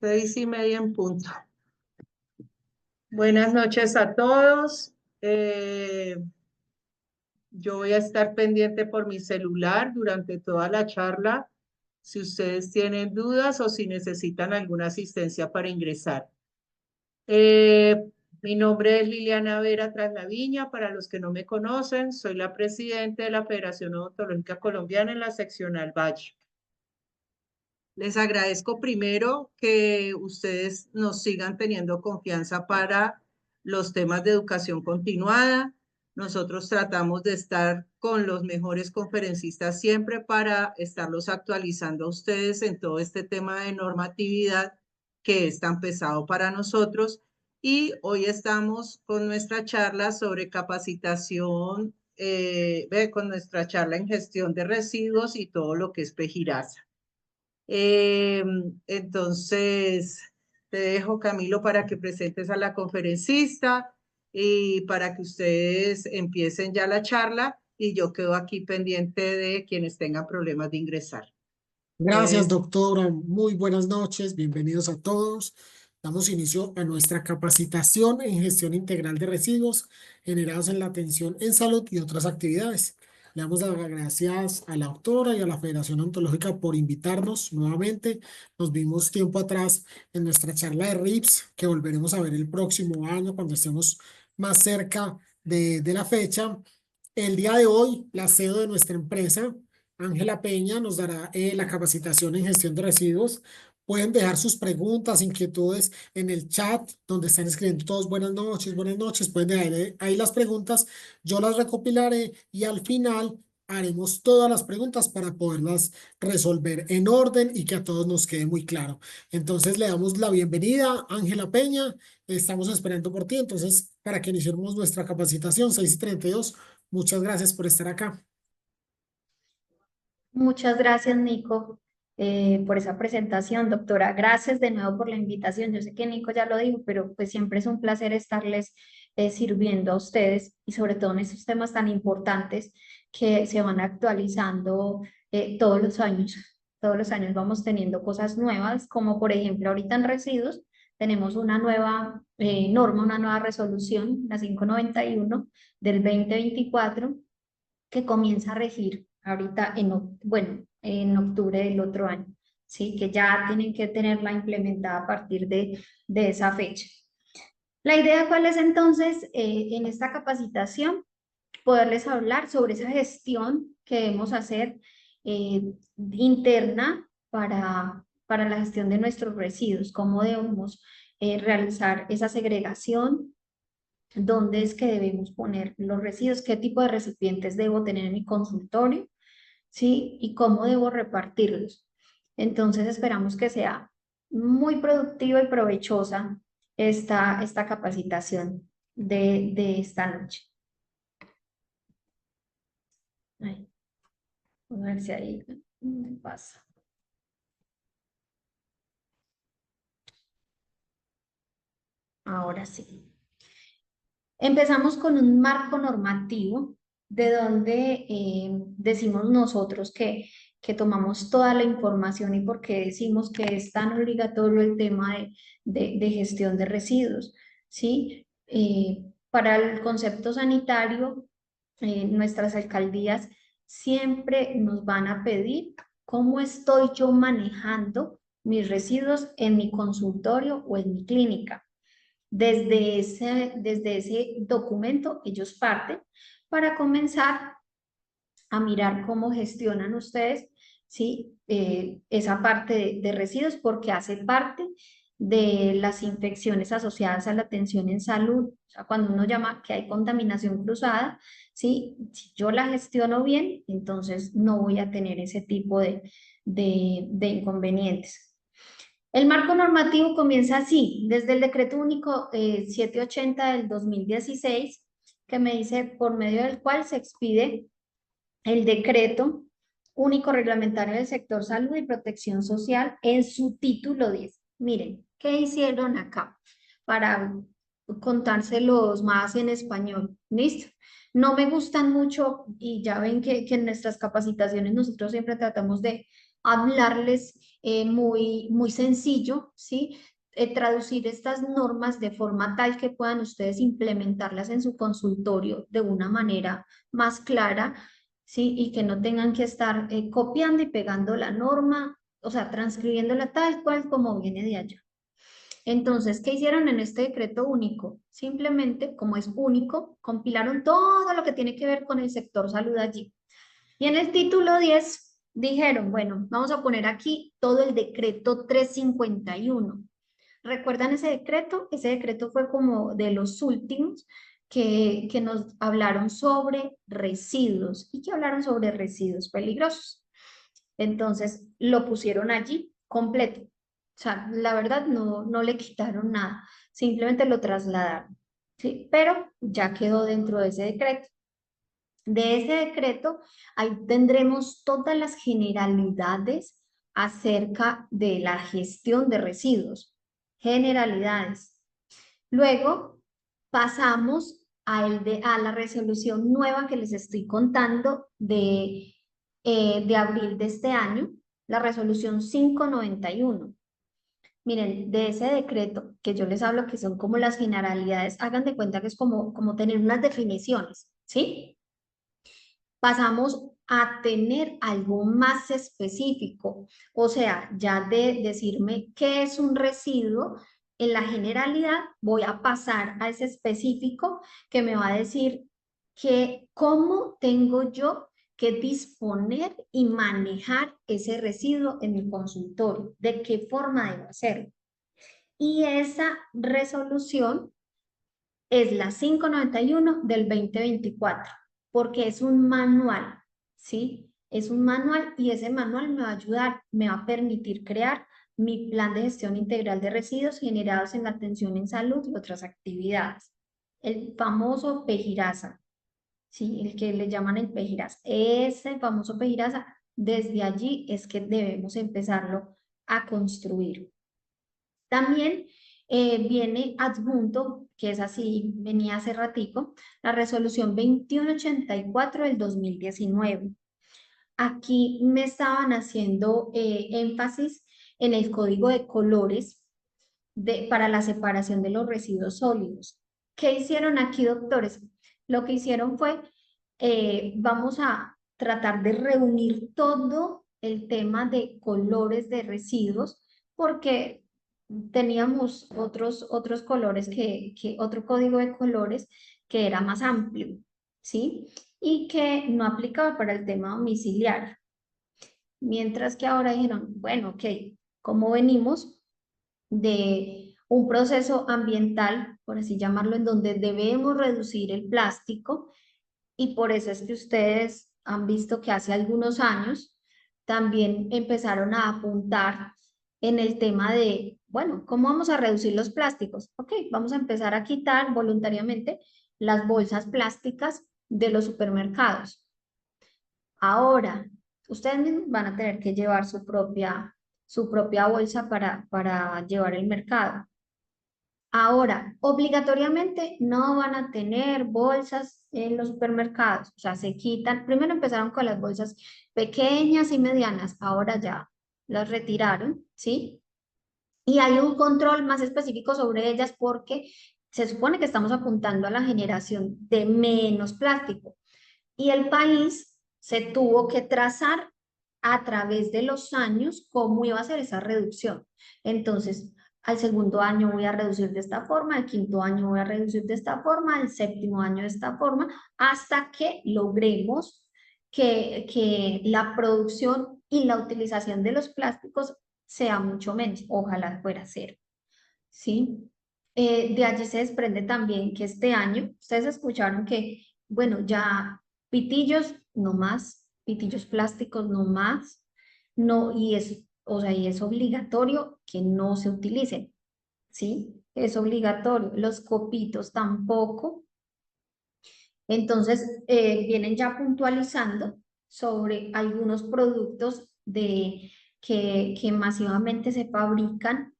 6:30 en punto. Buenas noches a todos. Yo voy a estar pendiente por mi celular durante toda la charla, si ustedes tienen dudas o si necesitan alguna asistencia para ingresar. Mi nombre es Liliana Vera Traslaviña. Para los que no me conocen, soy la presidenta de la Federación Odontológica Colombiana en la seccional Valle. Les agradezco primero que ustedes nos sigan teniendo confianza para los temas de educación continuada. Nosotros tratamos de estar con los mejores conferencistas siempre para estarlos actualizando a ustedes en todo este tema de normatividad que es tan pesado para nosotros. Y hoy estamos con nuestra charla sobre capacitación, con nuestra charla en gestión de residuos y todo lo que es PEGIRASA. Entonces, te dejo, Camilo, para que presentes a la conferencista y para que ustedes empiecen ya la charla, y yo quedo aquí pendiente de quienes tengan problemas de ingresar. Gracias, doctora. Muy buenas noches. Bienvenidos a todos. Damos inicio a nuestra capacitación en gestión integral de residuos generados en la atención en salud y otras actividades. Le damos las gracias a la doctora y a la Federación Odontológica por invitarnos nuevamente. Nos vimos tiempo atrás en nuestra charla de RIPS, que volveremos a ver el próximo año cuando estemos más cerca de la fecha. El día de hoy, la CEO de nuestra empresa, Ángela Peña, nos dará la capacitación en gestión de residuos. Pueden dejar sus preguntas, inquietudes en el chat donde están escribiendo todos buenas noches, buenas noches. Pueden dejar ahí las preguntas, yo las recopilaré y al final haremos todas las preguntas para poderlas resolver en orden y que a todos nos quede muy claro. Entonces le damos la bienvenida, Ángela Peña. Estamos esperando por ti. Entonces, para que iniciemos nuestra capacitación, 6:32. Muchas gracias por estar acá. Muchas gracias, Nico, por esa presentación, doctora. Gracias de nuevo por la invitación. Yo sé que Nico ya lo dijo, pero pues siempre es un placer estarles sirviendo a ustedes y sobre todo en estos temas tan importantes que se van actualizando todos los años. Todos los años vamos teniendo cosas nuevas, como por ejemplo ahorita en residuos tenemos una nueva norma, una nueva resolución, la 591 del 2024, que comienza a regir ahorita en octubre del otro año, ¿sí? Que ya tienen que tenerla implementada a partir de esa fecha. La idea, ¿cuál es entonces en esta capacitación? Poderles hablar sobre esa gestión que debemos hacer interna para la gestión de nuestros residuos, cómo debemos realizar esa segregación, dónde es que debemos poner los residuos, qué tipo de recipientes debo tener en mi consultorio, ¿sí? Y cómo debo repartirlos. Entonces esperamos que sea muy productiva y provechosa esta capacitación de esta noche. Ay, a ver si ahí me pasa. Ahora sí. Empezamos con un marco normativo de donde decimos nosotros que tomamos toda la información y por qué decimos que es tan obligatorio el tema de gestión de residuos, ¿sí? Para el concepto sanitario, nuestras alcaldías siempre nos van a pedir cómo estoy yo manejando mis residuos en mi consultorio o en mi clínica. Desde ese documento ellos parten para comenzar a mirar cómo gestionan ustedes, ¿sí? Esa parte de residuos, porque hace parte de las infecciones asociadas a la atención en salud. O sea, cuando uno llama que hay contaminación cruzada, ¿sí? Si yo la gestiono bien, entonces no voy a tener ese tipo de inconvenientes. El marco normativo comienza así, desde el decreto único 780 del 2016, que me dice por medio del cual se expide el decreto único reglamentario del sector salud y protección social en su título 10. Miren, ¿qué hicieron acá? Para contárselos más en español, ¿listo? No me gustan mucho y ya ven que en nuestras capacitaciones nosotros siempre tratamos de hablarles muy sencillo, ¿sí? Traducir estas normas de forma tal que puedan ustedes implementarlas en su consultorio de una manera más clara, ¿sí? Y que no tengan que estar copiando y pegando la norma, o sea, transcribiéndola tal cual como viene de allá. Entonces, ¿qué hicieron en este decreto único? Simplemente, como es único, compilaron todo lo que tiene que ver con el sector salud allí. Y en el título 10 dijeron, bueno, vamos a poner aquí todo el decreto 351. ¿Recuerdan ese decreto? Ese decreto fue como de los últimos que nos hablaron sobre residuos y que hablaron sobre residuos peligrosos. Entonces, lo pusieron allí completo. O sea, la verdad no le quitaron nada, simplemente lo trasladaron, ¿sí? Pero ya quedó dentro de ese decreto. De ese decreto, ahí tendremos todas las generalidades acerca de la gestión de residuos. Generalidades. Luego pasamos a la resolución nueva que les estoy contando de abril de este año, la resolución 591. Miren, de ese decreto que yo les hablo que son como las generalidades, hagan de cuenta que es como tener unas definiciones, ¿sí? Pasamos a tener algo más específico, o sea, ya de decirme qué es un residuo, en la generalidad voy a pasar a ese específico que me va a decir que cómo tengo yo que disponer y manejar ese residuo en mi consultorio, de qué forma debo hacerlo. Y esa resolución es la 591 del 2024, porque es un manual, ¿sí? Es un manual y ese manual me va a ayudar, me va a permitir crear mi plan de gestión integral de residuos generados en la atención en salud y otras actividades. El famoso PEGIRASA, ¿sí? El que le llaman el PEGIRASA. Ese famoso PEGIRASA, desde allí es que debemos empezarlo a construir. También viene adjunto, que es así, venía hace ratico, la resolución 2184 del 2019. Aquí me estaban haciendo énfasis en el código de colores para la separación de los residuos sólidos. ¿Qué hicieron aquí, doctores? Lo que hicieron fue, vamos a tratar de reunir todo el tema de colores de residuos, porque teníamos otros colores otro código de colores que era más amplio, ¿sí? Y que no aplicaba para el tema domiciliario. Mientras que ahora dijeron, bueno, ok, ¿cómo venimos de un proceso ambiental, por así llamarlo, en donde debemos reducir el plástico? Y por eso es que ustedes han visto que hace algunos años también empezaron a apuntar en el tema de, bueno, ¿cómo vamos a reducir los plásticos? Ok, vamos a empezar a quitar voluntariamente las bolsas plásticas de los supermercados. Ahora, ustedes mismos van a tener que llevar su propia bolsa para llevar el mercado. Ahora, obligatoriamente no van a tener bolsas en los supermercados, o sea, se quitan, primero empezaron con las bolsas pequeñas y medianas, ahora ya las retiraron, ¿sí? Y hay un control más específico sobre ellas porque se supone que estamos apuntando a la generación de menos plástico. Y el país se tuvo que trazar a través de los años cómo iba a ser esa reducción. Entonces, al segundo año voy a reducir de esta forma, al quinto año voy a reducir de esta forma, al séptimo año de esta forma, hasta que logremos que la producción y la utilización de los plásticos sea mucho menos. Ojalá fuera cero, ¿sí? De allí se desprende también que este año, ustedes escucharon que, bueno, ya pitillos no más, pitillos plásticos no más, no, o sea, y es obligatorio que no se utilicen, ¿sí? Es obligatorio, los copitos tampoco. Entonces, vienen ya puntualizando sobre algunos productos que masivamente se fabrican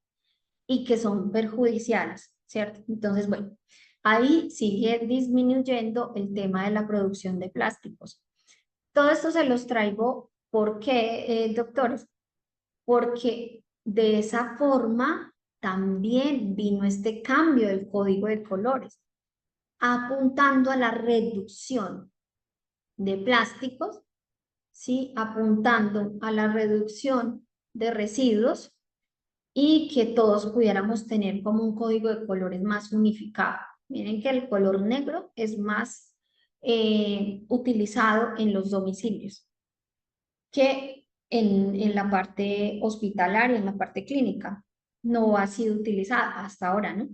y que son perjudiciales, ¿cierto? Entonces, bueno, ahí sigue disminuyendo el tema de la producción de plásticos. Todo esto se los traigo porque, doctores, porque de esa forma también vino este cambio del código de colores, apuntando a la reducción de plásticos, ¿sí? Apuntando a la reducción de residuos y que todos pudiéramos tener como un código de colores más unificado. Miren que el color negro es más utilizado en los domicilios que en la parte hospitalaria, en la parte clínica. No ha sido utilizada hasta ahora, ¿no?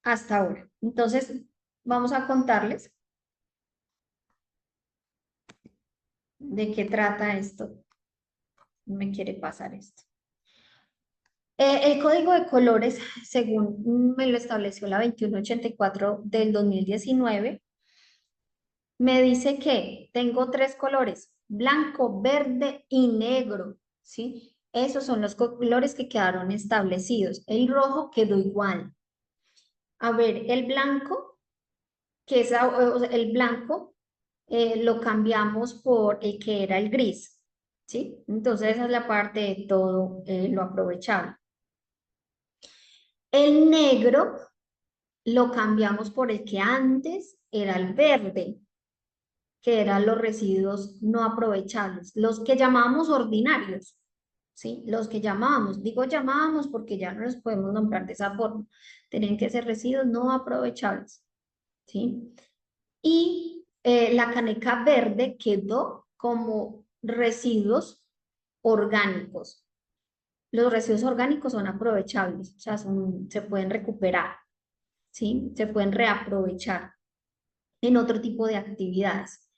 Hasta ahora. Entonces, vamos a contarles de qué trata esto. No me quiere pasar esto. El código de colores, según me lo estableció la 2184 del 2019, me dice que tengo 3 colores, blanco, verde y negro, ¿sí? Esos son los colores que quedaron establecidos. El rojo quedó igual. A ver, el blanco, que es el blanco, lo cambiamos por el que era el gris, ¿sí? Entonces esa es la parte de todo lo aprovechable. El negro lo cambiamos por el que antes era el verde, que eran los residuos no aprovechables, los que llamábamos ordinarios, ¿sí? Los que llamábamos, digo llamábamos porque ya no los podemos nombrar de esa forma, tienen que ser residuos no aprovechables, ¿sí? Y la caneca verde quedó como residuos orgánicos. Los residuos orgánicos son aprovechables, o sea, se pueden recuperar, ¿sí? Se pueden reaprovechar en otro tipo de actividades.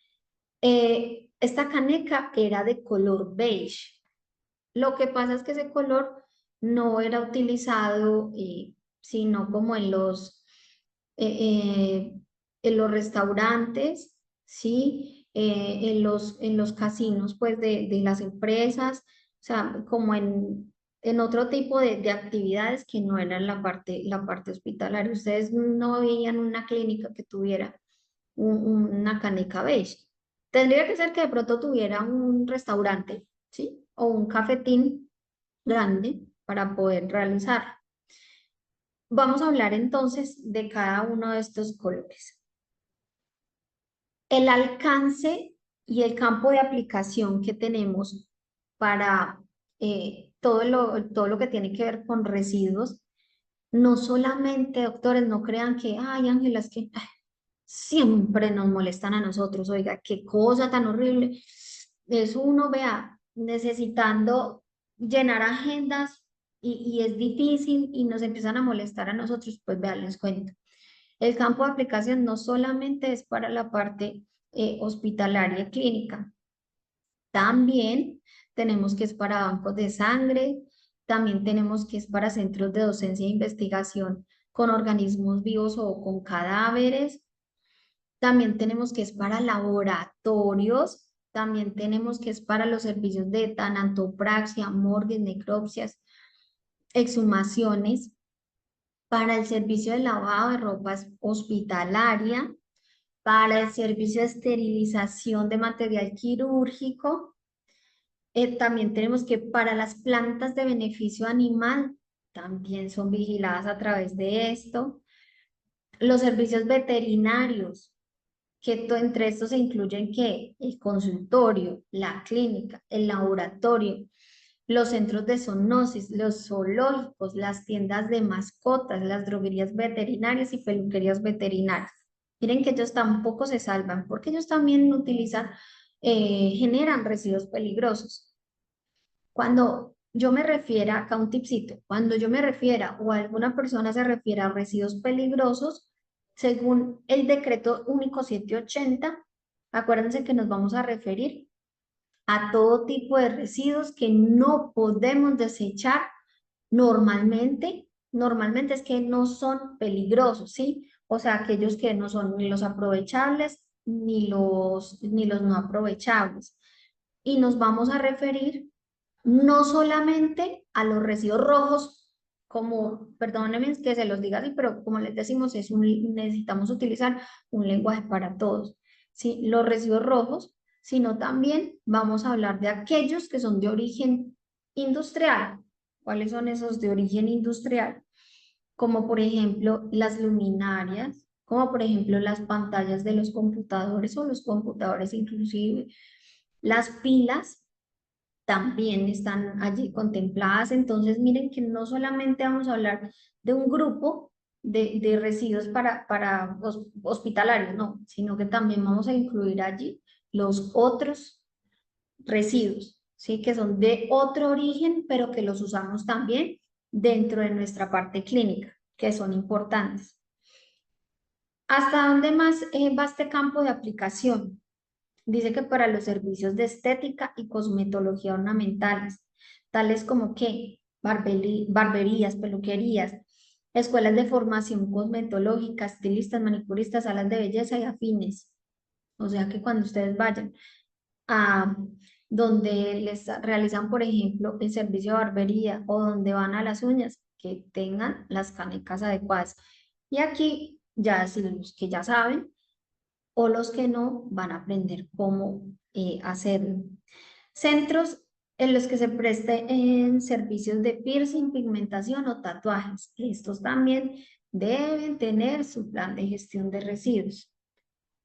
Esta caneca era de color beige. Lo que pasa es que ese color no era utilizado sino como en los restaurantes, ¿sí? En los casinos pues de las empresas, o sea, como en otro tipo de actividades que no eran la parte hospitalaria. Ustedes no veían una clínica que tuviera una caneca beige. Tendría que ser que de pronto tuviera un restaurante, ¿sí? O un cafetín grande para poder realizar. Vamos a hablar entonces de cada uno de estos colores. El alcance y el campo de aplicación que tenemos para todo lo que tiene que ver con residuos, no solamente, doctores, no crean que, ay, Ángela, es que siempre nos molestan a nosotros, oiga, qué cosa tan horrible. Es uno, vea, necesitando llenar agendas y es difícil y nos empiezan a molestar a nosotros, pues vean, les cuento. El campo de aplicación no solamente es para la parte hospitalaria clínica, también tenemos que es para bancos de sangre, también tenemos que es para centros de docencia e investigación con organismos vivos o con cadáveres, también tenemos que es para laboratorios, también tenemos que es para los servicios de tanatopraxia, morgues, necropsias, exhumaciones, para el servicio de lavado de ropas hospitalaria, para el servicio de esterilización de material quirúrgico. También tenemos que para las plantas de beneficio animal, también son vigiladas a través de esto. Los servicios veterinarios, que entre estos se incluyen que el consultorio, la clínica, el laboratorio, los centros de zoonosis, los zoológicos, las tiendas de mascotas, las droguerías veterinarias y peluquerías veterinarias. Miren que ellos tampoco se salvan porque ellos también utilizan, generan residuos peligrosos. Cuando yo me refiera, acá un tipcito, cuando yo me refiera o alguna persona se refiere a residuos peligrosos, según el decreto único 780, acuérdense que nos vamos a referir a todo tipo de residuos que no podemos desechar normalmente. Normalmente es que no son peligrosos, ¿sí? O sea, aquellos que no son ni los aprovechables ni los no aprovechables. Y nos vamos a referir no solamente a los residuos rojos, como, perdónenme que se los diga así, pero como les decimos, necesitamos utilizar un lenguaje para todos, ¿sí? Los residuos rojos, sino también vamos a hablar de aquellos que son de origen industrial. ¿Cuáles son esos de origen industrial? Como por ejemplo las luminarias, como por ejemplo las pantallas de los computadores o los computadores inclusive. Las pilas también están allí contempladas. Entonces miren que no solamente vamos a hablar de un grupo de residuos para hospitalarios, no, sino que también vamos a incluir allí los otros residuos, ¿sí? Que son de otro origen, pero que los usamos también dentro de nuestra parte clínica, que son importantes. ¿Hasta dónde más va este campo de aplicación? Dice que para los servicios de estética y cosmetología ornamentales, tales como que barberías, peluquerías, escuelas de formación cosmetológica, estilistas, manicuristas, salas de belleza y afines. O sea que cuando ustedes vayan a donde les realizan, por ejemplo, el servicio de barbería o donde van a las uñas, que tengan las canecas adecuadas. Y aquí ya si los que ya saben o los que no van a aprender cómo hacerlo. Centros en los que se preste en servicios de piercing, pigmentación o tatuajes. Estos también deben tener su plan de gestión de residuos.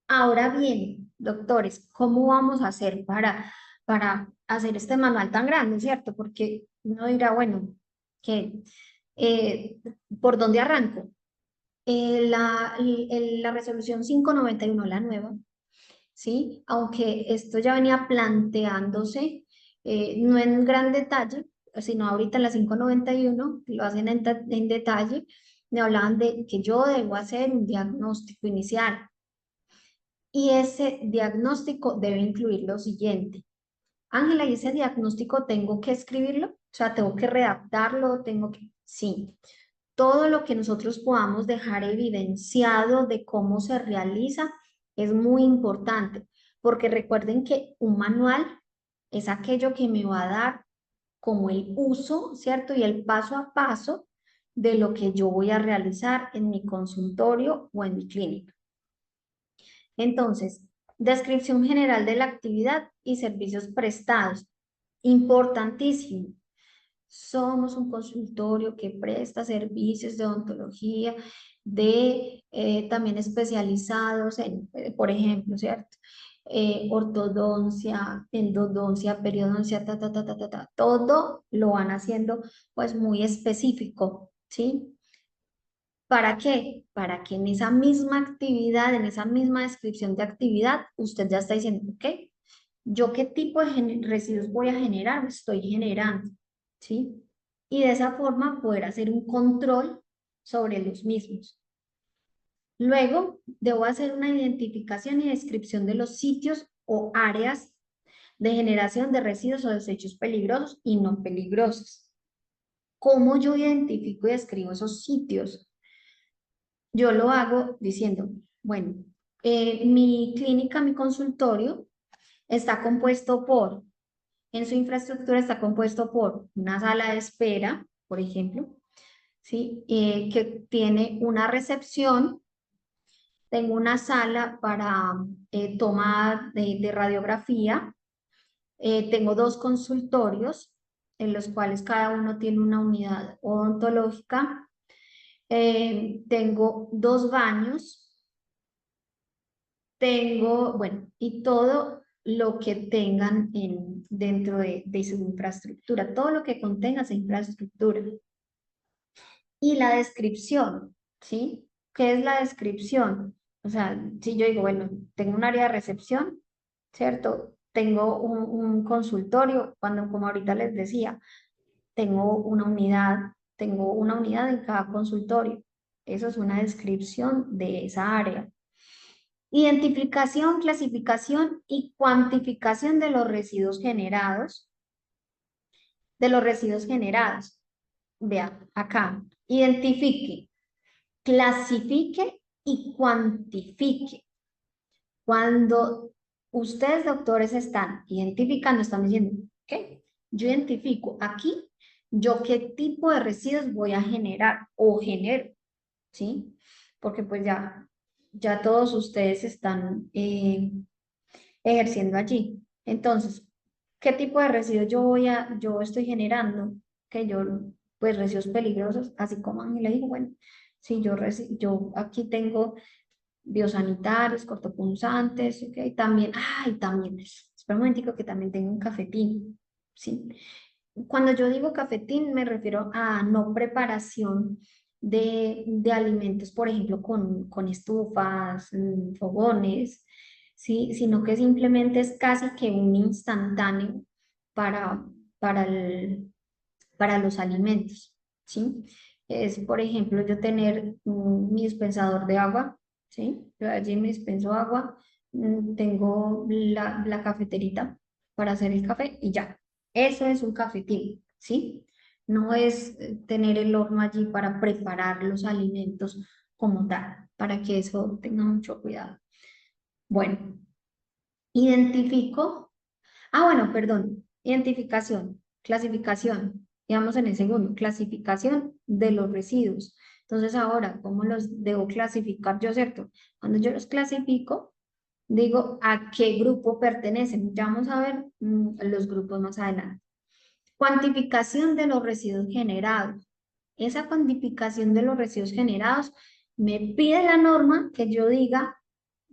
Ahora bien, doctores, ¿cómo vamos a hacer para hacer este manual tan grande, cierto? Porque uno dirá, bueno, eh, ¿por dónde arranco? La resolución 591, la nueva, ¿sí? Aunque esto ya venía planteándose, no en gran detalle, sino ahorita en la 591, lo hacen en detalle, me hablaban de que yo debo hacer un diagnóstico inicial. Y ese diagnóstico debe incluir lo siguiente. Ángela, ¿y ese diagnóstico tengo que escribirlo? O sea, ¿tengo que redactarlo? ¿Tengo que...? Sí. Todo lo que nosotros podamos dejar evidenciado de cómo se realiza es muy importante, porque recuerden que un manual es aquello que me va a dar como el uso, ¿cierto? Y el paso a paso de lo que yo voy a realizar en mi consultorio o en mi clínica. Entonces, descripción general de la actividad y servicios prestados. Importantísimo. Somos un consultorio que presta servicios de odontología, también especializados en, por ejemplo, ¿cierto? Ortodoncia, endodoncia, periodoncia, todo lo van haciendo pues muy específico, ¿sí? ¿Para qué? Para que en esa misma actividad, en esa misma descripción de actividad, usted ya está diciendo, ok, ¿yo qué tipo de residuos voy a generar? Estoy generando, ¿sí? Y de esa forma poder hacer un control sobre los mismos. Luego, debo hacer una identificación y descripción de los sitios o áreas de generación de residuos o desechos peligrosos y no peligrosos. ¿Cómo yo identifico y describo esos sitios? Yo lo hago diciendo, bueno, mi clínica, mi consultorio está compuesto por, en su infraestructura está compuesto por una sala de espera, por ejemplo, ¿sí? Que tiene una recepción, tengo una sala para toma de radiografía, tengo 2 consultorios en los cuales cada uno tiene una unidad odontológica, tengo 2 baños, tengo, bueno, y todo lo que tengan dentro de su infraestructura, todo lo que contenga esa infraestructura. Y la descripción, ¿sí? ¿Qué es la descripción? O sea, si yo digo, bueno, tengo un área de recepción, ¿cierto? Tengo un consultorio, cuando, como ahorita les decía, tengo una unidad en cada consultorio. Eso es una descripción de esa área. Identificación, clasificación y cuantificación de los residuos generados. Vea, acá, identifique, clasifique y cuantifique. Cuando ustedes, doctores, están identificando, están diciendo, ¿qué? Yo identifico aquí, yo qué tipo de residuos voy a generar o genero, ¿sí? Porque pues ya todos ustedes están ejerciendo allí. Entonces, ¿Qué tipo de residuos yo estoy generando? Que yo, pues residuos peligrosos, así como Ángela dijo, bueno, si yo aquí tengo biosanitarios, cortopunzantes, ¿ok? También, también, espera un momentico que también tengo un cafetín, ¿sí? Cuando yo digo cafetín me refiero a no preparación de alimentos, por ejemplo, con estufas, fogones, ¿sí? Sino que simplemente es casi que un instantáneo para, para, para los alimentos, ¿sí? Es, por ejemplo, yo tener mi dispensador de agua, ¿sí? Yo allí me dispenso agua, tengo la cafeterita para hacer el café y ya. Eso es un cafetín, ¿sí? No es tener el horno allí para preparar los alimentos como tal, para que eso tenga mucho cuidado. Bueno, identifico. Bueno, perdón. Identificación, clasificación. Digamos en el segundo, clasificación de los residuos. Entonces ahora, ¿cómo los debo clasificar yo, cierto? Cuando yo los clasifico, digo a qué grupo pertenecen. Ya vamos a ver los grupos más adelante. Cuantificación de los residuos generados. Esa cuantificación de los residuos generados me pide la norma que yo diga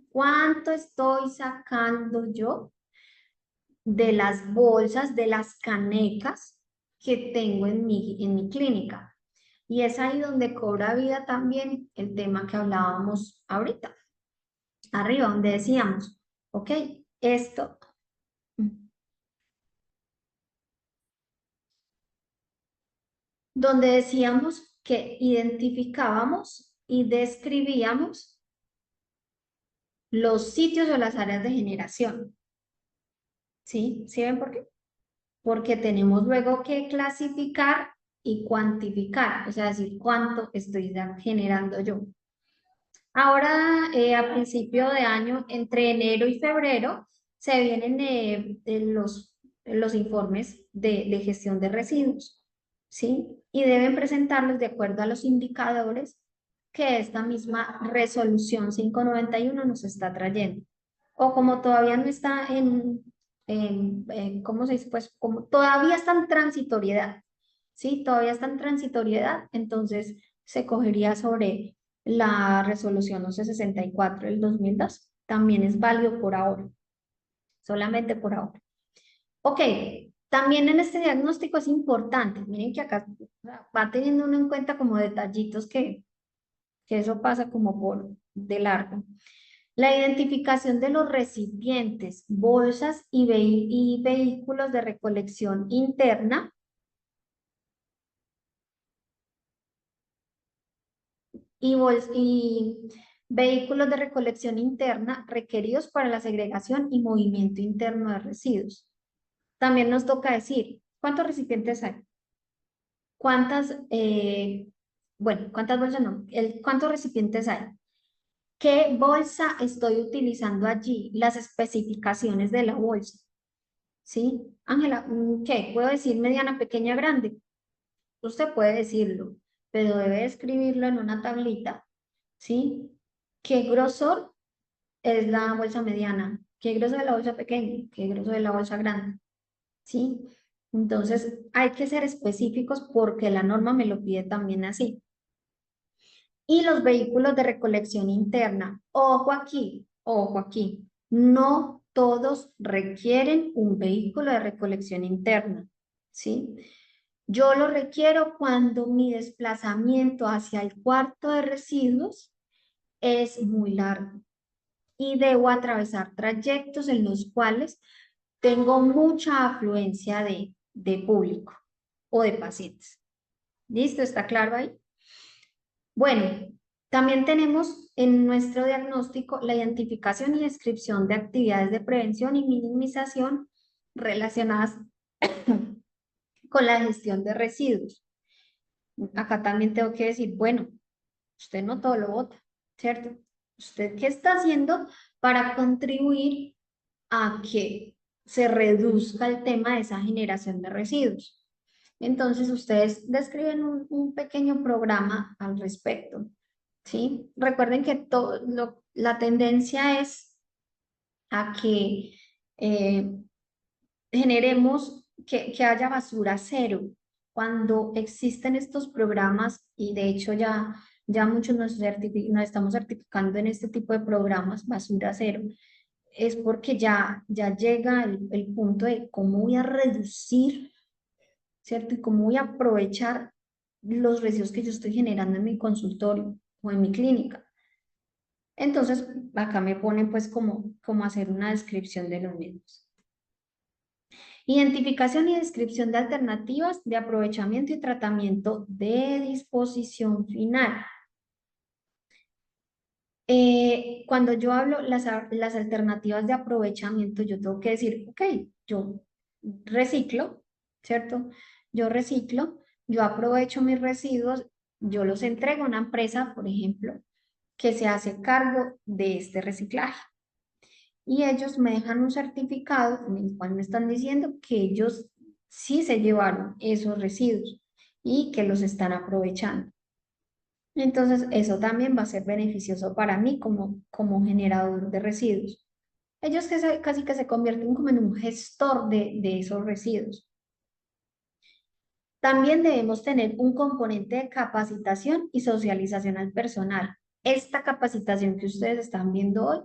cuánto estoy sacando yo de las bolsas, de las canecas que tengo en mi clínica. Y es ahí donde cobra vida también el tema que hablábamos ahorita, arriba, donde decíamos, ok, esto, donde decíamos que identificábamos y describíamos los sitios o las áreas de generación. ¿Sí? ¿Sí ven por qué? Porque tenemos luego que clasificar y cuantificar, o sea, decir cuánto estoy generando yo. Ahora, a principio de año, entre enero y febrero, se vienen los informes de gestión de residuos, ¿sí? Y deben presentarlos de acuerdo a los indicadores que esta misma resolución 591 nos está trayendo. O como todavía no está ¿cómo se dice? Pues como todavía está en transitoriedad, ¿sí? Todavía está en transitoriedad, entonces se cogería sobre la resolución 1164 del 2002. También es válido por ahora, solamente por ahora. Ok, también en este diagnóstico es importante, miren que acá va teniendo uno en cuenta como detallitos que eso pasa como por de largo. La identificación de los recipientes, bolsas y vehículos de recolección interna. Y vehículos de recolección interna requeridos para la segregación y movimiento interno de residuos. También nos toca decir, ¿cuántos recipientes hay? ¿Cuántas, cuántas bolsas no? ¿Cuántos recipientes hay? ¿Qué bolsa estoy utilizando allí? Las especificaciones de la bolsa. ¿Sí? Ángela, ¿qué? ¿Puedo decir mediana, pequeña, grande? Usted puede decirlo, pero debe escribirlo en una tablita. ¿Sí? ¿Qué grosor es la bolsa mediana? ¿Qué grosor de la bolsa pequeña? ¿Qué grosor de la bolsa grande? ¿Sí? Entonces, hay que ser específicos porque la norma me lo pide también así. Y los vehículos de recolección interna. Ojo aquí. No todos requieren un vehículo de recolección interna. ¿Sí? Yo lo requiero cuando mi desplazamiento hacia el cuarto de residuos es muy largo y debo atravesar trayectos en los cuales tengo mucha afluencia de público o de pacientes. ¿Listo? ¿Está claro ahí? Bueno, también tenemos en nuestro diagnóstico la identificación y descripción de actividades de prevención y minimización relacionadas con la gestión de residuos. Acá también tengo que decir, bueno, usted no todo lo bota, ¿cierto? ¿Usted qué está haciendo para contribuir a que se reduzca el tema de esa generación de residuos? Entonces, ustedes describen un pequeño programa al respecto, ¿sí? Recuerden que la tendencia es a que generemos que haya basura cero. Cuando existen estos programas, y de hecho ya muchos nos estamos certificando en este tipo de programas, basura cero, es porque ya llega el punto de cómo voy a reducir, ¿cierto? Y cómo voy a aprovechar los residuos que yo estoy generando en mi consultorio o en mi clínica. Entonces, acá me ponen pues como hacer una descripción de los mismos. Identificación y descripción de alternativas de aprovechamiento y tratamiento de disposición final. Cuando yo hablo las alternativas de aprovechamiento, yo tengo que decir, ok, yo reciclo, ¿cierto? Yo reciclo, yo aprovecho mis residuos, yo los entrego a una empresa, por ejemplo, que se hace cargo de este reciclaje. Y ellos me dejan un certificado en el cual me están diciendo que ellos sí se llevaron esos residuos y que los están aprovechando. Entonces, eso también va a ser beneficioso para mí como generador de residuos. Ellos casi que se convierten como en un gestor de esos residuos. También debemos tener un componente de capacitación y socialización al personal. Esta capacitación que ustedes están viendo hoy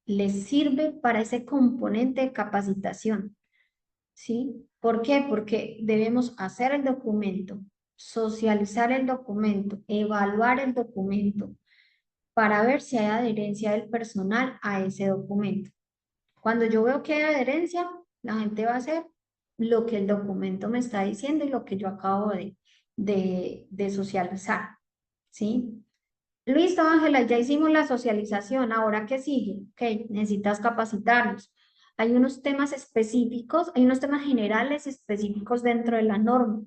les sirve para ese componente de capacitación, ¿sí? ¿Por qué? Porque debemos hacer el documento, socializar el documento, evaluar el documento para ver si hay adherencia del personal a ese documento. Cuando yo veo que hay adherencia, la gente va a hacer lo que el documento me está diciendo y lo que yo acabo de socializar, ¿sí? Listo, Ángela, ya hicimos la socialización, ¿ahora qué sigue? Ok, necesitas capacitarnos. Hay unos temas específicos, hay unos temas generales específicos dentro de la norma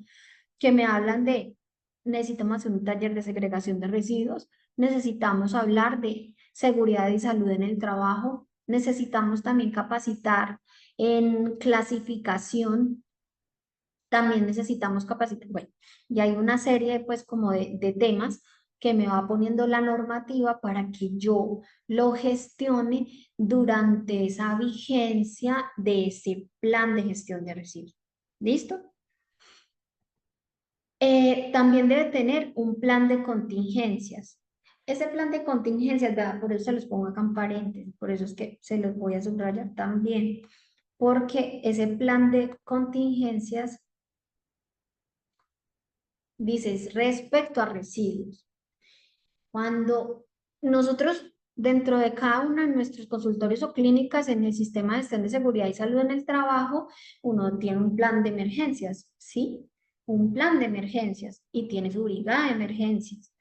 que me hablan de, necesitamos hacer un taller de segregación de residuos, necesitamos hablar de seguridad y salud en el trabajo, necesitamos también capacitar en clasificación, también necesitamos capacitar, bueno, y hay una serie pues como de temas que me va poniendo la normativa para que yo lo gestione durante esa vigencia de ese plan de gestión de residuos. ¿Listo? También debe tener un plan de contingencias. Ese plan de contingencias, ¿verdad? Por eso se los pongo acá en paréntesis, por eso es que se los voy a subrayar también, porque ese plan de contingencias dice respecto a residuos. Cuando nosotros dentro de cada uno de nuestros consultorios o clínicas en el sistema de gestión de seguridad y salud en el trabajo, uno tiene un plan de emergencias, ¿sí? Un plan de emergencias y tiene su brigada de emergencias.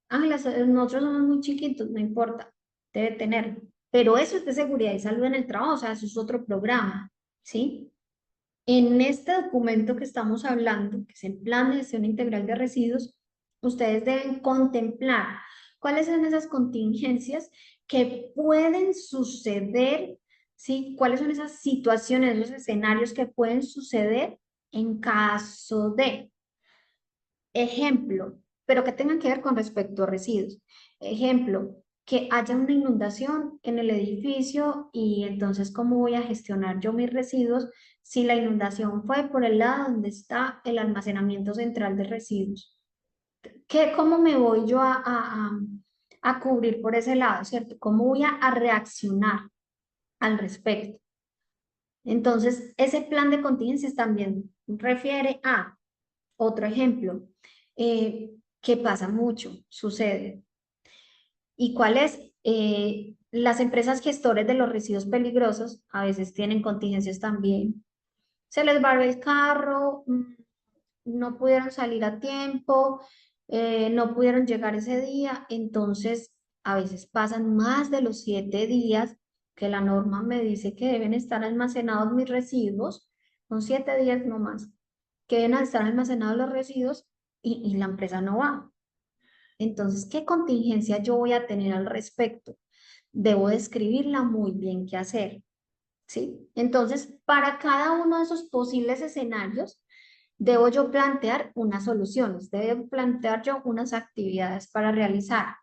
Ángela, nosotros somos muy chiquitos, no importa, debe tenerlo. Pero eso es de seguridad y salud en el trabajo, o sea, eso es otro programa, ¿sí? En este documento que estamos hablando, que es el Plan de Gestión Integral de Residuos, ustedes deben contemplar cuáles son esas contingencias que pueden suceder, ¿sí? ¿Cuáles son esas situaciones, esos escenarios que pueden suceder en caso de, ejemplo, pero que tengan que ver con respecto a residuos? Ejemplo, que haya una inundación en el edificio y entonces cómo voy a gestionar yo mis residuos si la inundación fue por el lado donde está el almacenamiento central de residuos. ¿Cómo me voy yo a cubrir por ese lado, ¿cierto? ¿Cómo voy a reaccionar al respecto? Entonces, ese plan de contingencias también refiere a otro ejemplo que pasa mucho, sucede. ¿Y cuál es? Las empresas gestores de los residuos peligrosos a veces tienen contingencias también. Se les va el carro, no pudieron salir a tiempo, no pudieron llegar ese día, entonces a veces pasan más de los 7 días que la norma me dice que deben estar almacenados mis residuos, son 7 días no más, que deben estar almacenados los residuos y la empresa no va. Entonces, ¿qué contingencia yo voy a tener al respecto? Debo describirla muy bien qué hacer, ¿sí? Entonces, para cada uno de esos posibles escenarios, debo yo plantear unas soluciones, debo plantear yo unas actividades para realizar.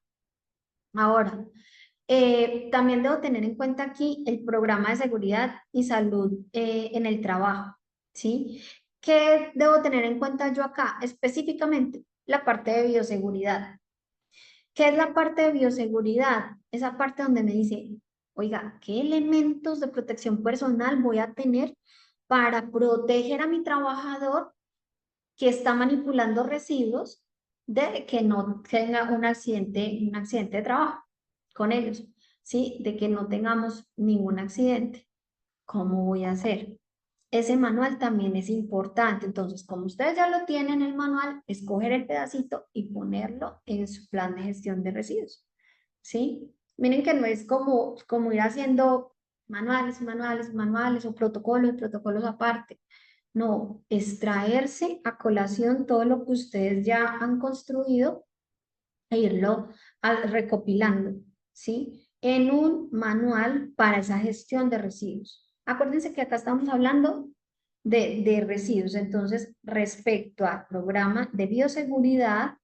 Ahora, también debo tener en cuenta aquí el programa de seguridad y salud en el trabajo. ¿sí? ¿Qué debo tener en cuenta yo acá? Específicamente, la parte de bioseguridad. ¿Qué es la parte de bioseguridad? Esa parte donde me dice, oiga, ¿qué elementos de protección personal voy a tener para proteger a mi trabajador que está manipulando residuos de que no tenga un accidente de trabajo con ellos, ¿sí? De que no tengamos ningún accidente? ¿Cómo voy a hacer? Ese manual también es importante. Entonces, como ustedes ya lo tienen el manual, escoger el pedacito y ponerlo en su plan de gestión de residuos, ¿sí? Miren que no es como ir haciendo manuales o protocolos aparte. No, extraerse a colación todo lo que ustedes ya han construido e irlo recopilando, ¿sí? En un manual para esa gestión de residuos. Acuérdense que acá estamos hablando de residuos, entonces respecto al programa de bioseguridad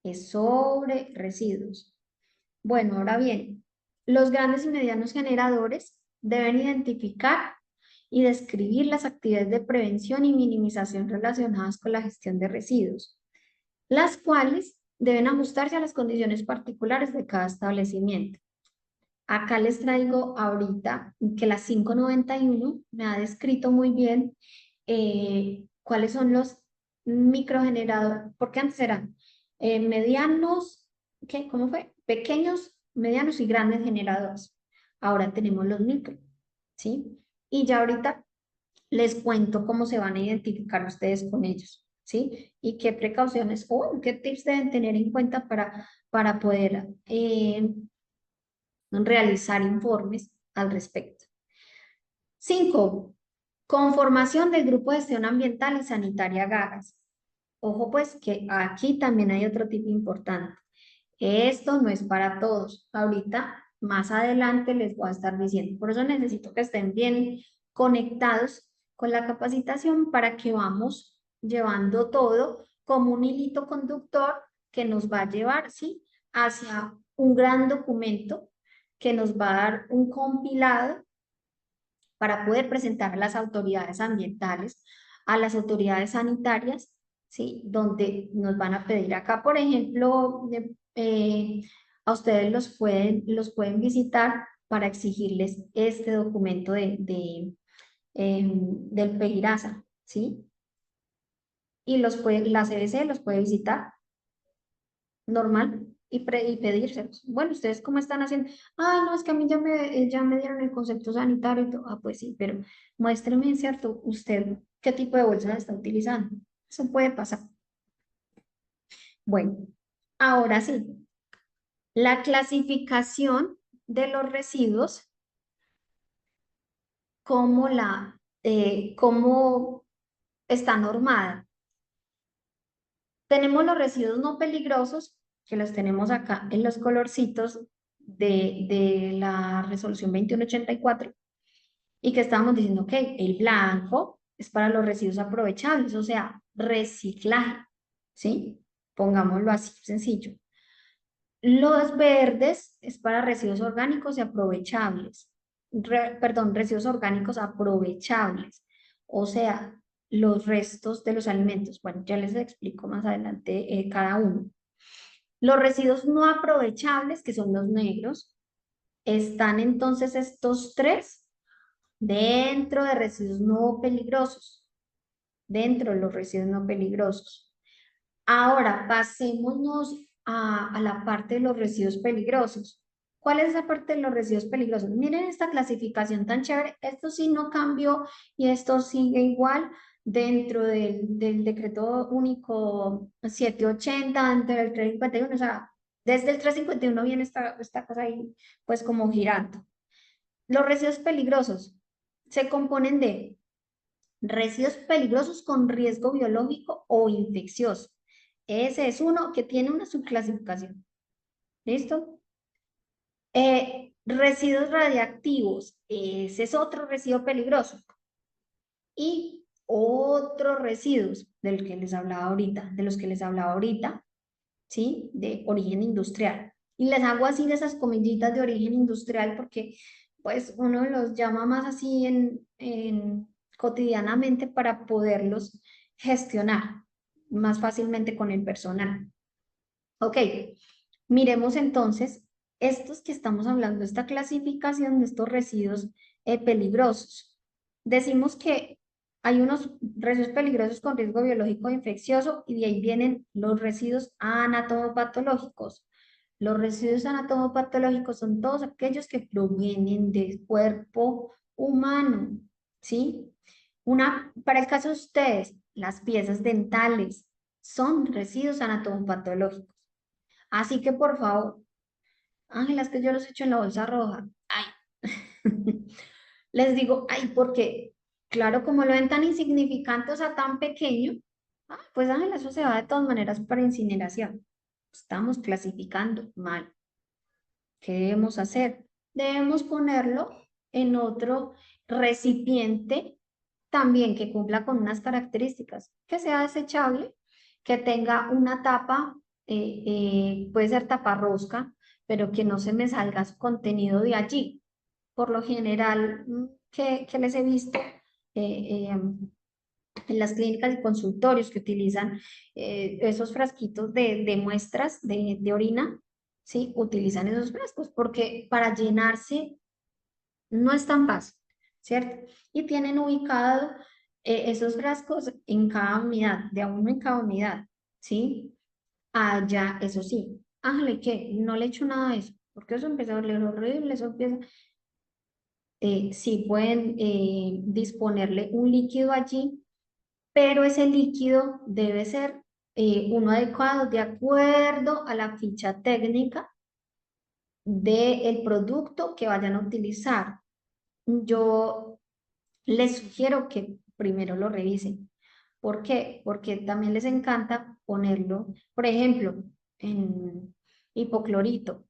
es sobre residuos. Bueno, ahora bien, los grandes y medianos generadores deben identificar y describir las actividades de prevención y minimización relacionadas con la gestión de residuos, las cuales deben ajustarse a las condiciones particulares de cada establecimiento. Acá les traigo ahorita que la 591 me ha descrito muy bien cuáles son los microgeneradores, porque antes eran medianos, ¿qué? ¿Cómo fue? Pequeños, medianos y grandes generadores. Ahora tenemos los micro, ¿sí? Y ya ahorita les cuento cómo se van a identificar ustedes con ellos, ¿sí? Y qué precauciones o qué tips deben tener en cuenta para poder realizar informes al respecto. 5. Conformación del Grupo de Gestión Ambiental y Sanitaria GAGAS. Ojo pues que aquí también hay otro tip importante. Esto no es para todos. Ahorita, más adelante les voy a estar diciendo. Por eso necesito que estén bien conectados con la capacitación para que vamos llevando todo como un hilito conductor que nos va a llevar, ¿sí?, hacia un gran documento que nos va a dar un compilado para poder presentar a las autoridades ambientales, a las autoridades sanitarias, ¿sí?, donde nos van a pedir acá, por ejemplo, a ustedes los pueden visitar para exigirles este documento del PEGIRASA, ¿sí? Y la CBC los puede visitar normal y pedírselos. Bueno, ¿ustedes cómo están haciendo? Ah, no, es que a mí ya me dieron el concepto sanitario y todo. Ah, pues sí, pero muéstreme, ¿cierto? Usted, ¿qué tipo de bolsa está utilizando? Eso puede pasar. Bueno, ahora sí, la clasificación de los residuos, cómo está normada. Tenemos los residuos no peligrosos, que los tenemos acá en los colorcitos de la resolución 2184, y que estábamos diciendo que el blanco es para los residuos aprovechables, o sea, reciclaje, ¿sí? Pongámoslo así, sencillo. Los verdes es para residuos orgánicos y aprovechables. Perdón, residuos orgánicos aprovechables. O sea, los restos de los alimentos. Bueno, ya les explico más adelante cada uno. Los residuos no aprovechables, que son los negros, están entonces estos tres dentro de residuos no peligrosos. Dentro de los residuos no peligrosos. Ahora, pasémonos a la parte de los residuos peligrosos. ¿Cuál es esa parte de los residuos peligrosos? Miren esta clasificación tan chévere. Esto sí no cambió y esto sigue igual dentro del decreto único 780, dentro del 351. O sea, desde el 351 viene esta cosa ahí, pues como girando. Los residuos peligrosos se componen de residuos peligrosos con riesgo biológico o infeccioso. Ese es uno que tiene una subclasificación. ¿Listo? Residuos radiactivos. Ese es otro residuo peligroso. Y otros residuos de los que les hablaba ahorita, ¿sí? De origen industrial. Y les hago así de esas comillitas de origen industrial porque pues uno los llama más así cotidianamente para poderlos gestionar más fácilmente con el personal. Ok, miremos entonces estos que estamos hablando, esta clasificación de estos residuos peligrosos. Decimos que hay unos residuos peligrosos con riesgo biológico infeccioso y de ahí vienen los residuos anatomopatológicos. Los residuos anatomopatológicos son todos aquellos que provienen del cuerpo humano, ¿sí? Para el caso de ustedes, las piezas dentales son residuos anatomopatológicos. Así que por favor, Ángela, es que yo los echo en la bolsa roja. Ay. Les digo, ay, porque, claro, como lo ven tan insignificante, o sea, tan pequeño, pues Ángela, eso se va de todas maneras para incineración. Estamos clasificando mal. ¿Qué debemos hacer? Debemos ponerlo en otro recipiente también que cumpla con unas características, que sea desechable, que tenga una tapa, puede ser taparrosca, pero que no se me salga su contenido de allí. Por lo general, que les he visto en las clínicas y consultorios que utilizan esos frasquitos de muestras de orina, ¿sí? Utilizan esos frascos porque para llenarse no es tan fácil, ¿cierto? Y tienen ubicado esos frascos en cada unidad, de a uno en cada unidad, ¿sí? Allá, eso sí. Ángel, ¿qué? No le echo nada de eso, porque eso empieza a oler horrible, eso empieza... sí pueden disponerle un líquido allí, pero ese líquido debe ser uno adecuado de acuerdo a la ficha técnica del producto que vayan a utilizar. Yo les sugiero que primero lo revisen. ¿Por qué? Porque también les encanta ponerlo, por ejemplo, en hipoclorito.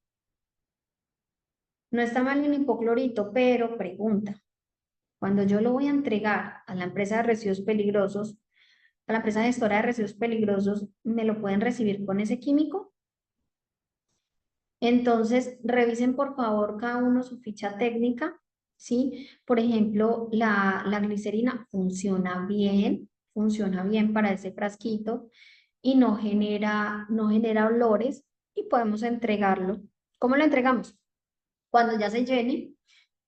No está mal en hipoclorito, pero pregunta, cuando yo lo voy a entregar a la empresa de residuos peligrosos, a la empresa gestora de residuos peligrosos, ¿me lo pueden recibir con ese químico? Entonces, revisen por favor cada uno su ficha técnica, ¿sí? Por ejemplo, la glicerina funciona bien para ese frasquito y no genera olores y podemos entregarlo. ¿Cómo lo entregamos? Cuando ya se llene,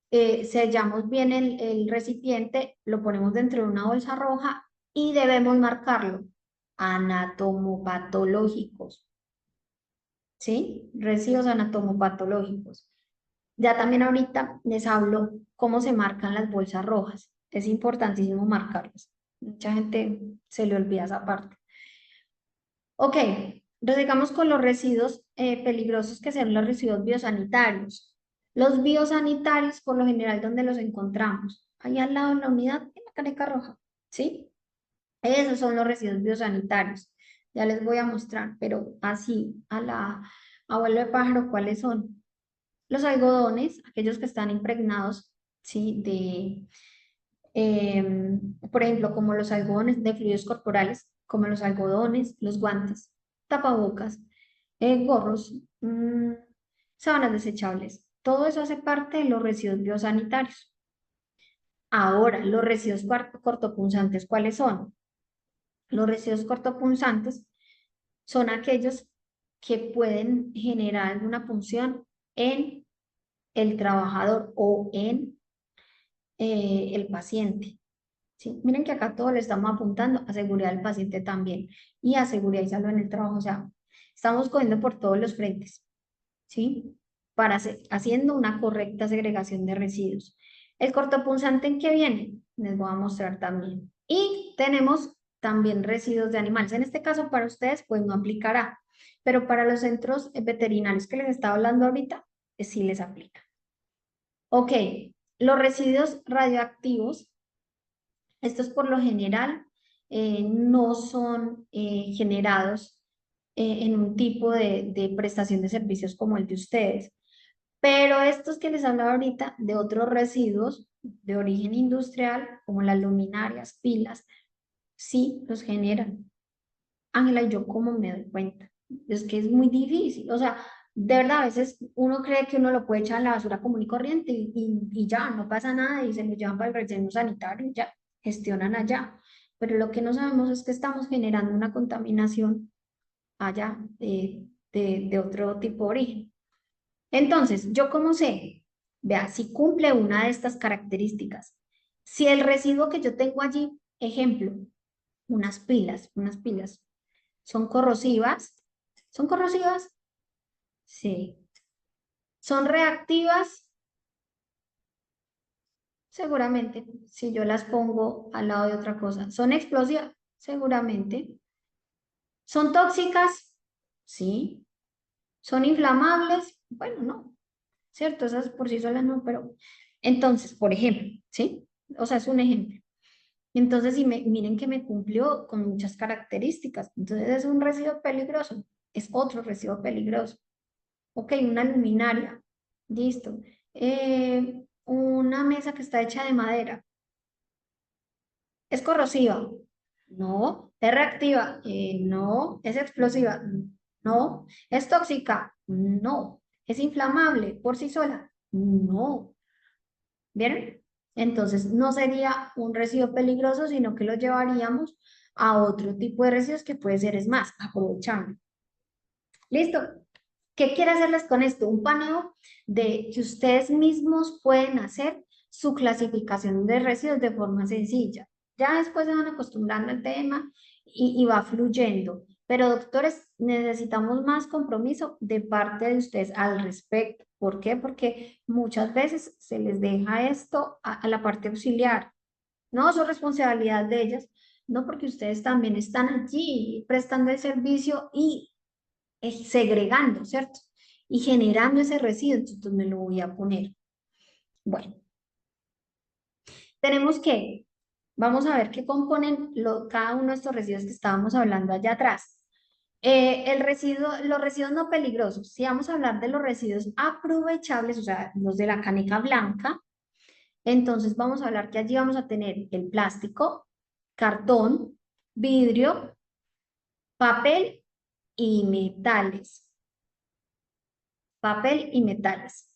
sellamos bien el recipiente, lo ponemos dentro de una bolsa roja y debemos marcarlo. Anatomopatológicos, ¿sí? Residuos anatomopatológicos. Ya también ahorita les hablo cómo se marcan las bolsas rojas. Es importantísimo marcarlas. Mucha gente se le olvida esa parte. Ok, sigamos con los residuos peligrosos que son los residuos biosanitarios. Los biosanitarios, por lo general, ¿dónde los encontramos? Ahí al lado en la unidad, en la caneca roja, ¿sí? Esos son los residuos biosanitarios. Ya les voy a mostrar, pero así, a la abuelo de pájaro, ¿cuáles son? Los algodones, aquellos que están impregnados, ¿sí? Por ejemplo, como los algodones de fluidos corporales, como los algodones, los guantes, tapabocas, gorros, sábanas desechables. Todo eso hace parte de los residuos biosanitarios. Ahora, los residuos cortopunzantes, ¿cuáles son? Los residuos cortopunzantes son aquellos que pueden generar alguna punción en el trabajador o en el paciente. ¿Sí? Miren que acá todo le estamos apuntando a seguridad del paciente también y a seguridad y salud en el trabajo. O sea, estamos cogiendo por todos los frentes, ¿sí? Para haciendo una correcta segregación de residuos. ¿El cortopunzante en qué viene? Les voy a mostrar también. Y tenemos también residuos de animales. En este caso para ustedes pues no aplicará, pero para los centros veterinarios que les estaba hablando ahorita, sí les aplica. Ok, los residuos radioactivos, estos por lo general no son generados en un tipo de prestación de servicios como el de ustedes. Pero estos que les hablaba ahorita de otros residuos de origen industrial, como las luminarias, pilas, sí los generan. Ángela, ¿yo cómo me doy cuenta? Es que es muy difícil. O sea, de verdad, a veces uno cree que uno lo puede echar en la basura común y corriente y ya, no pasa nada y se lo llevan para el relleno sanitario y ya. gestionan allá, pero lo que no sabemos es que estamos generando una contaminación allá de otro tipo de origen. Entonces, ¿yo cómo sé? Vea, si cumple una de estas características. Si el residuo que yo tengo allí, ejemplo, unas pilas, ¿son corrosivas? ¿Son corrosivas? Sí. ¿Son reactivas? Seguramente, si yo las pongo al lado de otra cosa. ¿Son explosivas? Seguramente. ¿Son tóxicas? Sí. ¿Son inflamables? Bueno, no. ¿Cierto? Esas por sí solas no, pero... Entonces, por ejemplo, ¿sí? O sea, es un ejemplo. Entonces, miren que me cumplió con muchas características. Entonces, es un residuo peligroso. Es otro residuo peligroso. Ok, una luminaria. Listo. Una mesa que está hecha de madera. ¿Es corrosiva? No. ¿Es reactiva? No. ¿Es explosiva? No. ¿Es tóxica? No. ¿Es inflamable por sí sola? No. ¿Vieron? Entonces no sería un residuo peligroso, sino que lo llevaríamos a otro tipo de residuos que puede ser, es más, aprovechable. ¿Listo? ¿Qué quiero hacerles con esto? Un paneo de que ustedes mismos pueden hacer su clasificación de residuos de forma sencilla. Ya después se van acostumbrando al tema y va fluyendo. Pero doctores, necesitamos más compromiso de parte de ustedes al respecto. ¿Por qué? Porque muchas veces se les deja esto a la parte auxiliar. No, eso es responsabilidad de ellas. No, porque ustedes también están allí prestando el servicio y segregando, ¿cierto? Y generando ese residuo, entonces me lo voy a poner. Bueno, tenemos que, vamos a ver qué componen cada uno de estos residuos que estábamos hablando allá atrás. Los residuos no peligrosos, si vamos a hablar de los residuos aprovechables, o sea, los de la caneca blanca, entonces vamos a hablar que allí vamos a tener el plástico, cartón, vidrio, papel y metales. Papel y metales.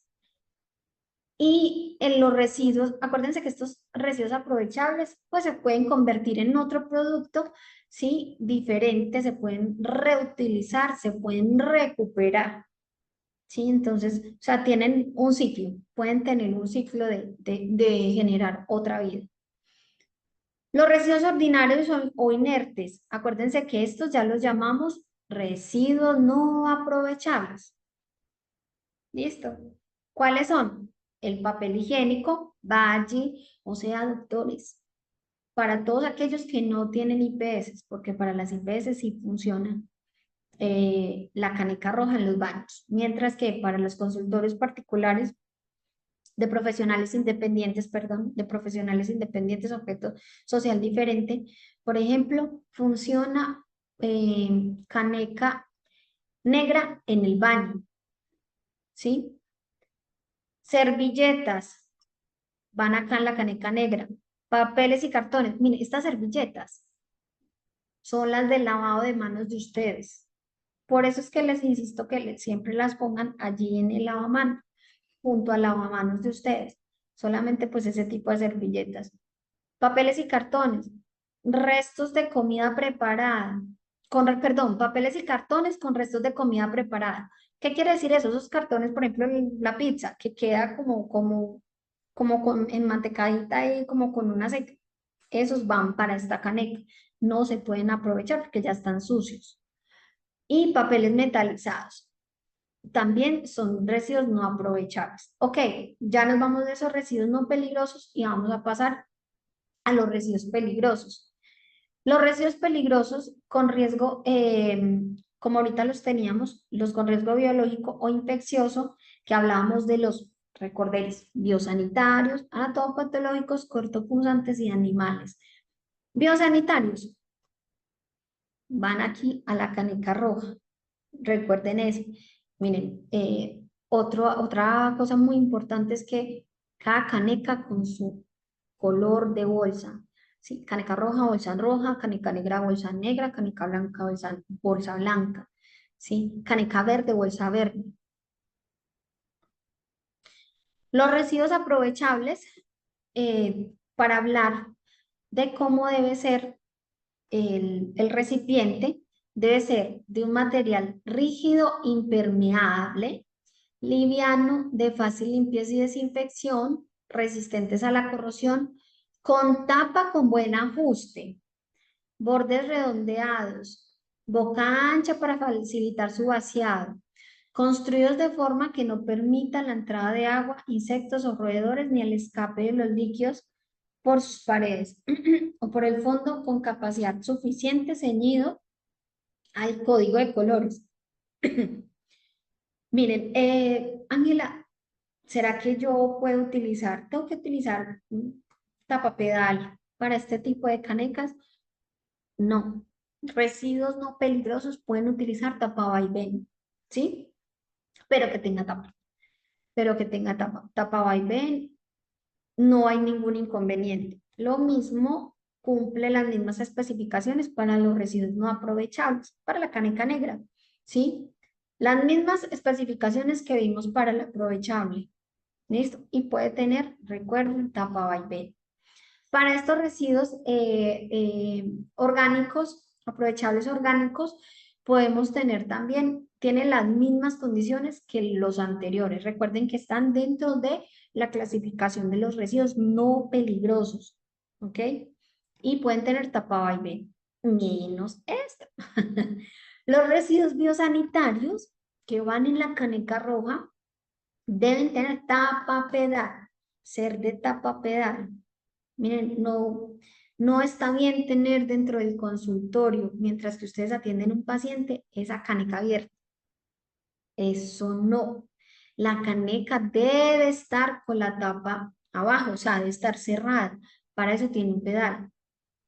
Y en los residuos, acuérdense que estos residuos aprovechables pues se pueden convertir en otro producto, ¿sí? Diferente, se pueden reutilizar, se pueden recuperar, ¿sí? Entonces, o sea, tienen un ciclo, pueden tener un ciclo de generar otra vida. Los residuos ordinarios o inertes, acuérdense que estos ya los llamamos residuos no aprovechables. ¿Listo? ¿Cuáles son? El papel higiénico, Baggi, o sea, doctores, para todos aquellos que no tienen IPS, porque para las IPS sí funciona la caneca roja en los baños, mientras que para los consultorios particulares de profesionales independientes, perdón, de profesionales independientes, objeto social diferente, por ejemplo, funciona caneca negra en el baño, ¿sí? Servilletas, van acá en la caneca negra. Papeles y cartones. Miren, estas servilletas son las del lavado de manos de ustedes. Por eso es que les insisto que siempre las pongan allí en el lavamanos, junto al lavamanos de ustedes. Solamente pues ese tipo de servilletas. Papeles y cartones. Restos de comida preparada. Perdón, papeles y cartones con restos de comida preparada. ¿Qué quiere decir eso? Esos cartones, por ejemplo, la pizza, que queda como con en mantecadita y como con un aceite. Esos van para esta caneca. No se pueden aprovechar porque ya están sucios. Y papeles metalizados. También son residuos no aprovechables. Ok, ya nos vamos de esos residuos no peligrosos y vamos a pasar a los residuos peligrosos. Los residuos peligrosos con riesgo, como ahorita los teníamos, los con riesgo biológico o infeccioso, que hablábamos de los, recordéis, biosanitarios, anatomopatológicos, cortopunzantes y animales. Biosanitarios van aquí a la caneca roja. Recuerden eso. Miren, otra cosa muy importante es que cada caneca con su color de bolsa. ¿Sí? Caneca roja, caneca negra, bolsa negra, caneca blanca, bolsa blanca. ¿Sí? Caneca verde, bolsa verde. Los residuos aprovechables, para hablar de cómo debe ser el recipiente. Debe ser de un material rígido, impermeable, liviano, de fácil limpieza y desinfección, resistentes a la corrosión, con tapa con buen ajuste, bordes redondeados, boca ancha para facilitar su vaciado, construidos de forma que no permita la entrada de agua, insectos o roedores ni el escape de los líquidos por sus paredes o por el fondo, con capacidad suficiente, ceñido al código de colores. Miren, Ángela, ¿será que yo puedo utilizar, tengo que utilizar tapapedal para este tipo de canecas? No. Residuos no peligrosos pueden utilizar tapavaivén, ¿sí? Pero que tenga tapa. Pero que tenga tapa. Tapavaivén, no hay ningún inconveniente. Lo mismo cumple las mismas especificaciones para los residuos no aprovechables, para la caneca negra, ¿sí? Las mismas especificaciones que vimos para el aprovechable, ¿listo? Y puede tener, recuerden, tapavaivén. Para estos residuos orgánicos, aprovechables orgánicos, podemos tener también, tienen las mismas condiciones que los anteriores. Recuerden que están dentro de la clasificación de los residuos no peligrosos, ¿ok? Y pueden tener tapavaivén, menos esto. Los residuos biosanitarios que van en la caneca roja deben tener tapa pedal, ser de tapa pedal. Miren, no está bien tener dentro del consultorio, mientras que ustedes atienden un paciente, esa caneca abierta. Eso no. La caneca debe estar con la tapa abajo, o sea, debe estar cerrada. Para eso tiene un pedal,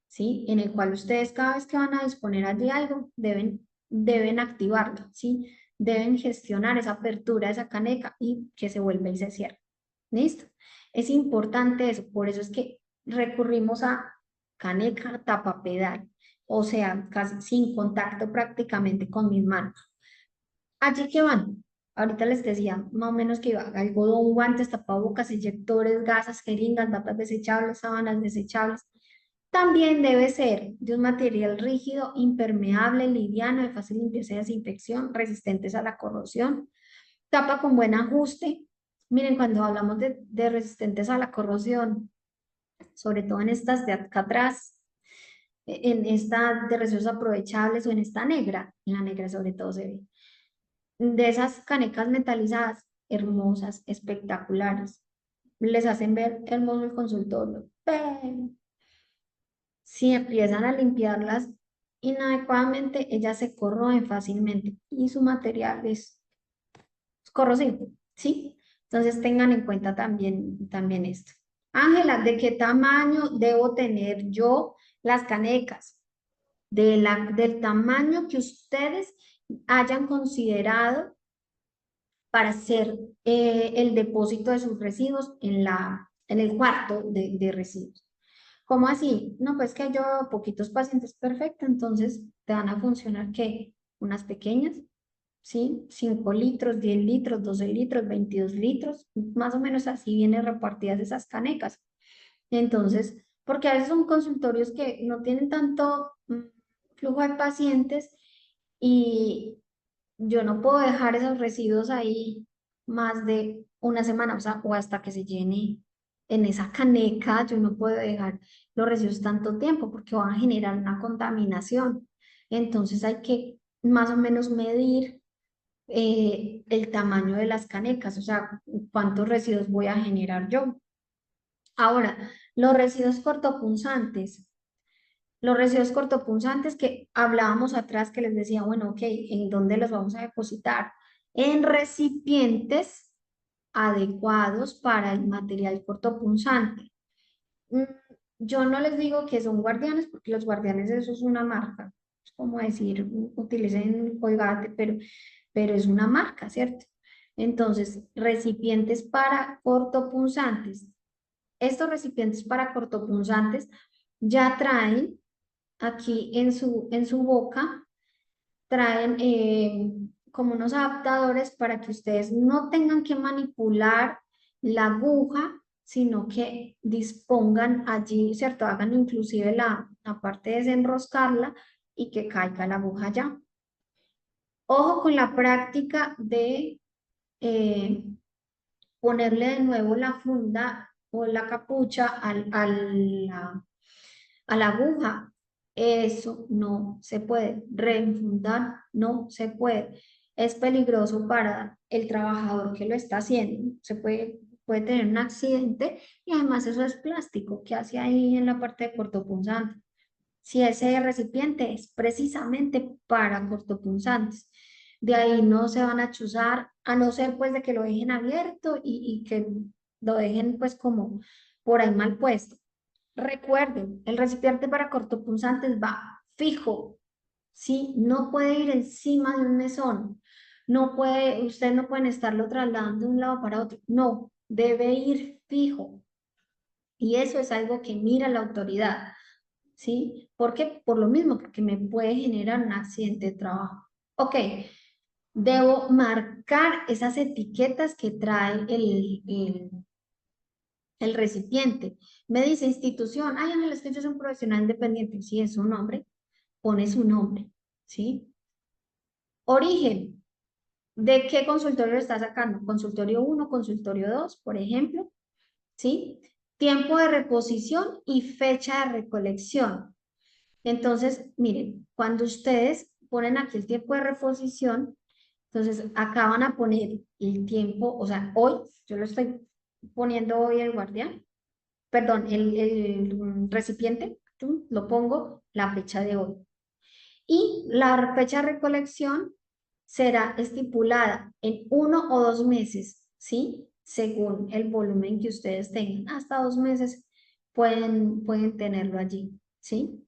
¿sí? En el cual ustedes cada vez que van a disponer allí algo, deben activarlo, ¿sí? Deben gestionar esa apertura de esa caneca y que se vuelva y se cierre. ¿Listo? Es importante eso, por eso es que recurrimos a caneca tapa pedal, o sea, casi sin contacto prácticamente con mis manos. Allí que van, ahorita les decía más o menos que iba algodón, guantes, tapabocas, inyectores, gasas, jeringas, batas desechables, sábanas desechables. También debe ser de un material rígido, impermeable, liviano, de fácil limpieza y desinfección, resistentes a la corrosión, tapa con buen ajuste. Miren, cuando hablamos de resistentes a la corrosión, sobre todo en estas de acá atrás, en esta de residuos aprovechables o en esta negra, en la negra sobre todo se ve, de esas canecas metalizadas, hermosas, espectaculares, les hacen ver hermoso el consultorio, pero si empiezan a limpiarlas inadecuadamente, ellas se corroen fácilmente y su material es corrosivo, ¿sí? Entonces tengan en cuenta también esto. Ángela, ¿de qué tamaño debo tener yo las canecas? Del tamaño que ustedes hayan considerado para hacer el depósito de sus residuos en el cuarto de residuos. ¿Cómo así? No, pues que yo poquitos pacientes, perfecto, entonces te van a funcionar ¿qué? Unas pequeñas, ¿sí? 5 litros, 10 litros, 12 litros, 22 litros, más o menos así vienen repartidas esas canecas. Entonces, porque a veces son consultorios que no tienen tanto flujo de pacientes y yo no puedo dejar esos residuos ahí más de una semana, o sea, o hasta que se llene en esa caneca, yo no puedo dejar los residuos tanto tiempo porque van a generar una contaminación. Entonces hay que más o menos medir el tamaño de las canecas, o sea, cuántos residuos voy a generar yo. Ahora, los residuos cortopunzantes. Los residuos cortopunzantes que hablábamos atrás, que les decía, bueno, ok, ¿en dónde los vamos a depositar? En recipientes adecuados para el material cortopunzante. Mm, Yo no les digo que son guardianes, porque los guardianes eso es una marca. Es como decir, utilicen Colgate, pero es una marca, ¿cierto? Entonces, recipientes para cortopunzantes. Estos recipientes para cortopunzantes ya traen aquí en su boca, traen como unos adaptadores para que ustedes no tengan que manipular la aguja sino que dispongan allí, ¿cierto? Hagan inclusive la parte de desenroscarla y que caiga la aguja ya. Ojo con la práctica de ponerle de nuevo la funda o la capucha a la aguja. Eso no se puede. Reenfundar no se puede. Es peligroso para el trabajador que lo está haciendo. Puede tener un accidente y además eso es plástico. ¿Qué hace ahí en la parte de cortopunzante? Si ese recipiente es precisamente para cortopunzantes. De ahí no se van a chuzar, a no ser pues de que lo dejen abierto y que lo dejen pues como por ahí mal puesto. Recuerden, el recipiente para cortopunzantes va fijo, ¿sí? No puede ir encima de un mesón. Ustedes no pueden estarlo trasladando de un lado para otro. No, debe ir fijo. Y eso es algo que mira la autoridad, ¿sí? ¿Por qué? Por lo mismo, porque me puede generar un accidente de trabajo. Ok, debo marcar esas etiquetas que trae el recipiente. Me dice institución, ay, en la institución profesional independiente, sí, es su nombre, pone su nombre, ¿sí? Origen, ¿de qué consultorio lo está sacando? Consultorio 1, consultorio 2, por ejemplo, ¿sí? Tiempo de reposición y fecha de recolección. Entonces, miren, cuando ustedes ponen aquí el tiempo de reposición, entonces acá van a poner el tiempo, o sea, hoy, yo lo estoy poniendo hoy el guardián, perdón, el recipiente, lo pongo la fecha de hoy. Y la fecha de recolección será estipulada en 1 o 2 meses, ¿sí? Según el volumen que ustedes tengan. Hasta 2 meses pueden tenerlo allí, ¿sí?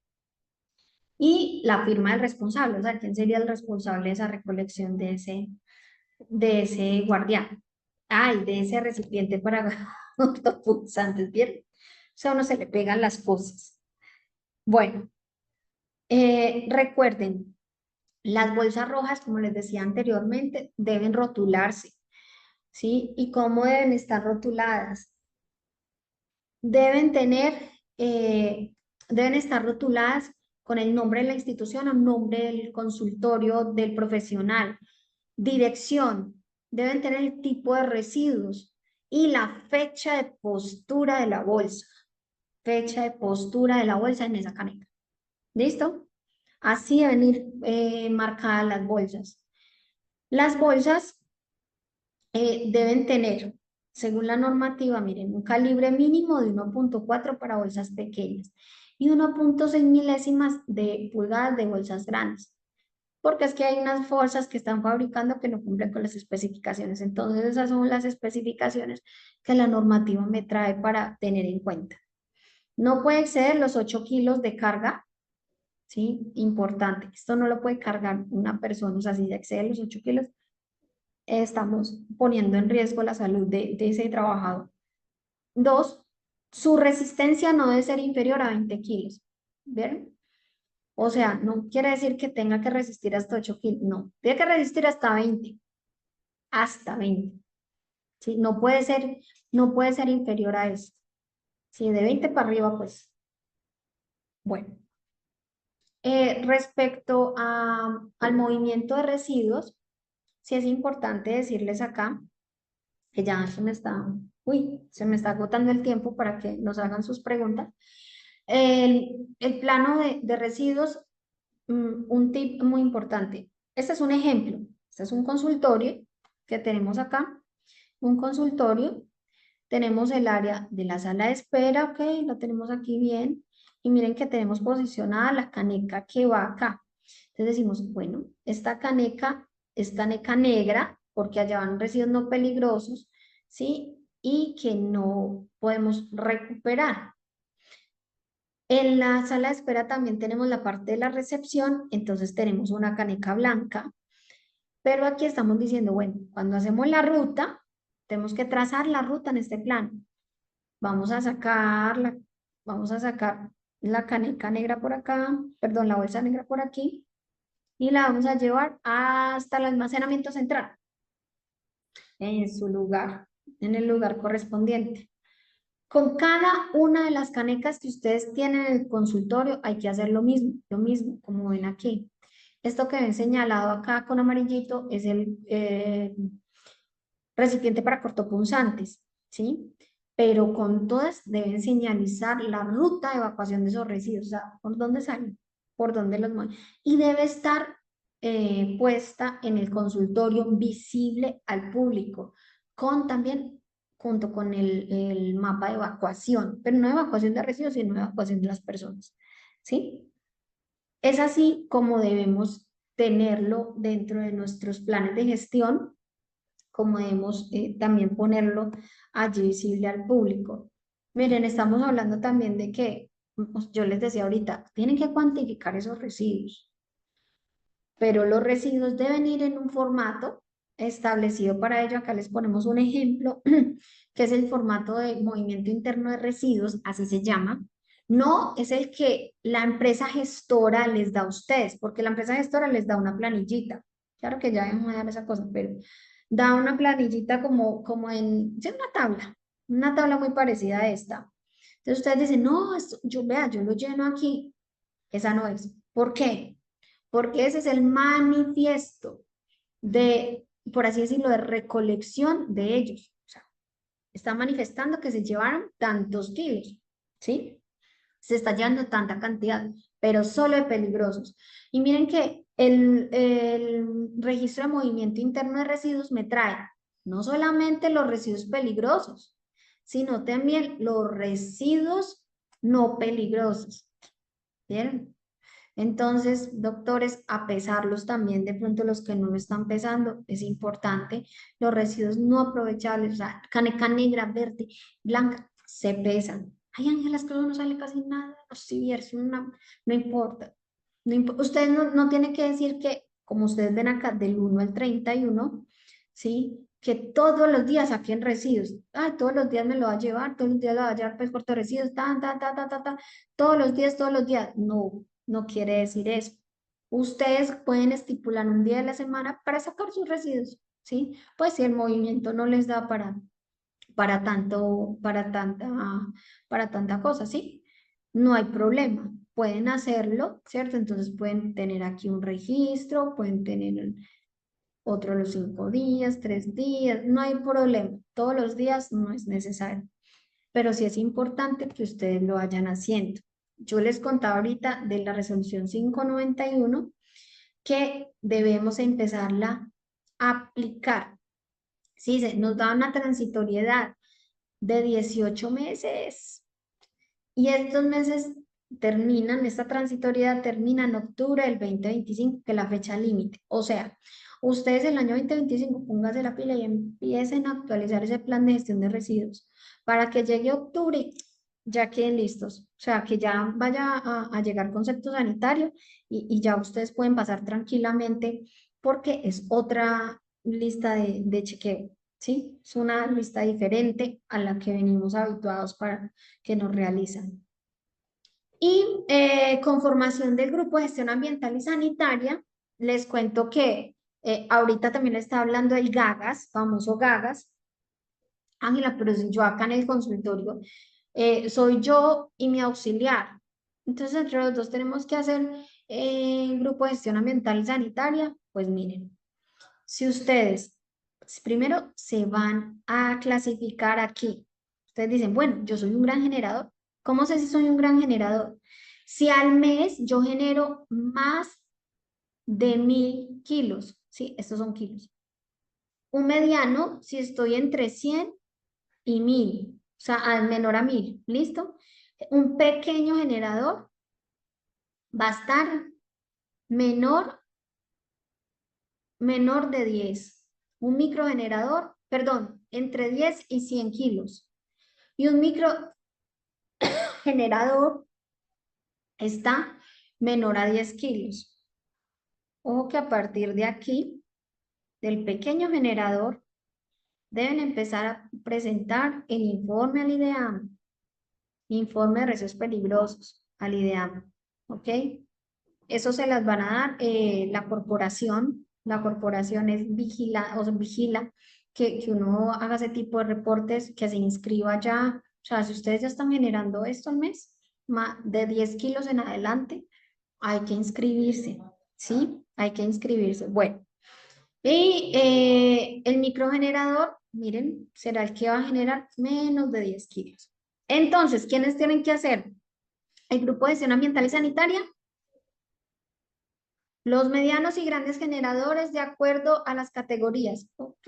Y la firma del responsable, o sea, ¿quién sería el responsable de esa recolección de ese guardián? Ay, de ese recipiente para autopunzantes, ¿vieron? O sea, a uno se le pegan las cosas. Bueno, recuerden, las bolsas rojas, como les decía anteriormente, deben rotularse, ¿sí? ¿Y cómo deben estar rotuladas? Deben deben estar rotuladas con el nombre de la institución o nombre del consultorio del profesional. Dirección, deben tener el tipo de residuos y la fecha de postura de la bolsa. Fecha de postura de la bolsa en esa caneca. ¿Listo? Así deben ir marcadas las bolsas. Las bolsas deben tener, según la normativa, miren, un calibre mínimo de 1.4 para bolsas pequeñas y 1.6 milésimas de pulgadas de bolsas grandes. Porque es que hay unas bolsas que están fabricando que no cumplen con las especificaciones. Entonces, esas son las especificaciones que la normativa me trae para tener en cuenta. No puede exceder los 8 kilos de carga, ¿sí? Importante. Esto no lo puede cargar una persona, o sea, si excede los 8 kilos, estamos poniendo en riesgo la salud de ese trabajador. 2, su resistencia no debe ser inferior a 20 kilos. ¿Vieron? O sea, no quiere decir que tenga que resistir hasta 8 kilos, no, tiene que resistir hasta 20, hasta 20. ¿Sí? No puede ser inferior a eso. Si de 20 para arriba, pues, bueno. Respecto al movimiento de residuos, sí es importante decirles acá que ya se me está agotando el tiempo para que nos hagan sus preguntas. El plano de residuos, un tip muy importante. Este es un ejemplo. Este es un consultorio que tenemos acá. Un consultorio. Tenemos el área de la sala de espera, ok, lo tenemos aquí bien. Y miren que tenemos posicionada la caneca que va acá. Entonces decimos, bueno, esta caneca es caneca negra, porque allá van residuos no peligrosos, ¿sí? Y que no podemos recuperar. En la sala de espera también tenemos la parte de la recepción, entonces tenemos una caneca blanca, pero aquí estamos diciendo, bueno, cuando hacemos la ruta, tenemos que trazar la ruta en este plano. Vamos a sacar la caneca negra por acá, perdón, la bolsa negra por aquí, y la vamos a llevar hasta el almacenamiento central, en su lugar, en el lugar correspondiente. Con cada una de las canecas que ustedes tienen en el consultorio hay que hacer lo mismo, como ven aquí. Esto que ven señalado acá con amarillito es el recipiente para cortopunzantes, ¿sí? Pero con todas deben señalizar la ruta de evacuación de esos residuos, o sea, por dónde salen, por dónde los mueven. Y debe estar puesta en el consultorio visible al público, con también junto con el mapa de evacuación, pero no evacuación de residuos, sino evacuación de las personas, ¿sí? Es así como debemos tenerlo dentro de nuestros planes de gestión, como debemos también ponerlo allí visible al público. Miren, estamos hablando también de que, yo les decía ahorita, tienen que cuantificar esos residuos, pero los residuos deben ir en un formato establecido para ello. Acá les ponemos un ejemplo, que es el formato de movimiento interno de residuos, así se llama. No es el que la empresa gestora les da a ustedes, porque la empresa gestora les da una planillita. Claro que ya debemos dar esa cosa, pero da una planillita como en, sí, una tabla muy parecida a esta. Entonces ustedes dicen, no, yo lo lleno aquí. Esa no es. ¿Por qué? Porque ese es el manifiesto de, por así decirlo, de recolección de ellos. O sea, está manifestando que se llevaron tantos kilos, ¿sí? Se está llevando tanta cantidad, pero solo de peligrosos. Y miren que el registro de movimiento interno de residuos me trae no solamente los residuos peligrosos, sino también los residuos no peligrosos. ¿Vieron? Entonces, doctores, a pesarlos también, de pronto los que no lo están pesando, es importante. Los residuos no aprovechables, o sea, caneca negra, verde, blanca, se pesan. Ay, Ángela, es que no sale casi nada. Sí, no importa. Ustedes no tienen que decir que, como ustedes ven acá, del 1 al 31, ¿sí? Que todos los días saquen residuos. Ay, todos los días me lo va a llevar, todos los días lo va a llevar pues corto de residuos, todos los días. No, no quiere decir eso. Ustedes pueden estipular un día de la semana para sacar sus residuos, ¿sí? Pues si el movimiento no les da para tanto, para tanta cosa, ¿sí? No hay problema, pueden hacerlo, ¿cierto? Entonces pueden tener aquí un registro, pueden tener otro los 5 días, 3 días, no hay problema. Todos los días no es necesario, pero sí es importante que ustedes lo vayan haciendo. Yo les contaba ahorita de la resolución 591 que debemos empezarla a aplicar. Sí, nos da una transitoriedad de 18 meses y estos meses terminan, esta transitoriedad termina en octubre del 2025, que es la fecha límite. O sea, ustedes el año 2025 pónganse la pila y empiecen a actualizar ese plan de gestión de residuos para que llegue octubre ya queden listos. O sea, que ya vaya a llegar concepto sanitario y ya ustedes pueden pasar tranquilamente porque es otra lista de chequeo, ¿sí? Es una lista diferente a la que venimos habituados para que nos realizan. Y conformación del grupo de gestión ambiental y sanitaria, les cuento que ahorita también le está hablando del GAGAS, famoso GAGAS. Ángela, pero si yo acá en el consultorio soy yo y mi auxiliar. Entonces, entre los dos tenemos que hacer grupo de gestión ambiental y sanitaria. Pues miren, si ustedes primero se van a clasificar aquí, ustedes dicen, bueno, yo soy un gran generador. ¿Cómo sé si soy un gran generador? Si al mes yo genero más de 1000 kilos, ¿sí? Estos son kilos. Un mediano, si estoy entre 100 y 1000, o sea, al menor a 1000, ¿listo? Un pequeño generador va a estar menor de 10. Un microgenerador, perdón, entre 10 y 100 kilos. Y un microgenerador está menor a 10 kilos. Ojo que a partir de aquí, del pequeño generador, deben empezar a presentar el informe al IDEAM. Informe de residuos peligrosos al IDEAM. ¿Ok? Eso se las van a dar la corporación. La corporación es vigila que uno haga ese tipo de reportes, que se inscriba ya O sea, si ustedes ya están generando esto al mes, de 10 kilos en adelante, hay que inscribirse, ¿sí? Hay que inscribirse. Bueno, y el microgenerador, miren, será el que va a generar menos de 10 kilos. Entonces, ¿quiénes tienen que hacer? El grupo de gestión ambiental y sanitaria, los medianos y grandes generadores de acuerdo a las categorías. Ok,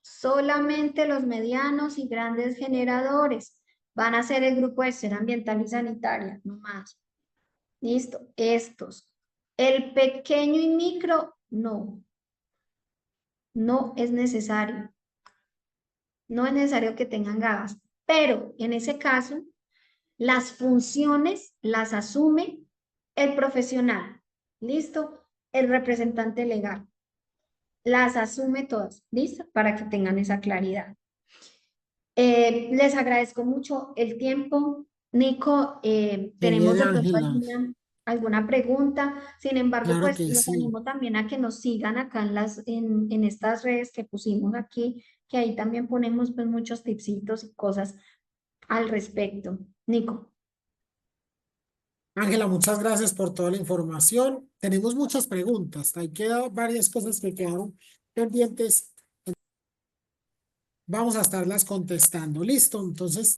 solamente los medianos y grandes generadores van a ser el grupo de gestión ambiental y sanitaria, no más. Listo, estos. El pequeño y micro, no. No es necesario. No es necesario que tengan gas, pero en ese caso, las funciones las asume el profesional. ¿Listo? El representante legal. Las asume todas. ¿Listo? Para que tengan esa claridad. Les agradezco mucho el tiempo. Nico, Qué tenemos bien, de pronto Ángela. alguna pregunta. Sin embargo, Claro pues que los sí. animo también a que nos sigan acá en estas redes que pusimos aquí, que ahí también ponemos pues muchos tipsitos y cosas al respecto. Nico. Ángela, muchas gracias por toda la información. Tenemos muchas preguntas. Hay quedado varias cosas que quedaron pendientes. Vamos a estarlas contestando. Listo. Entonces,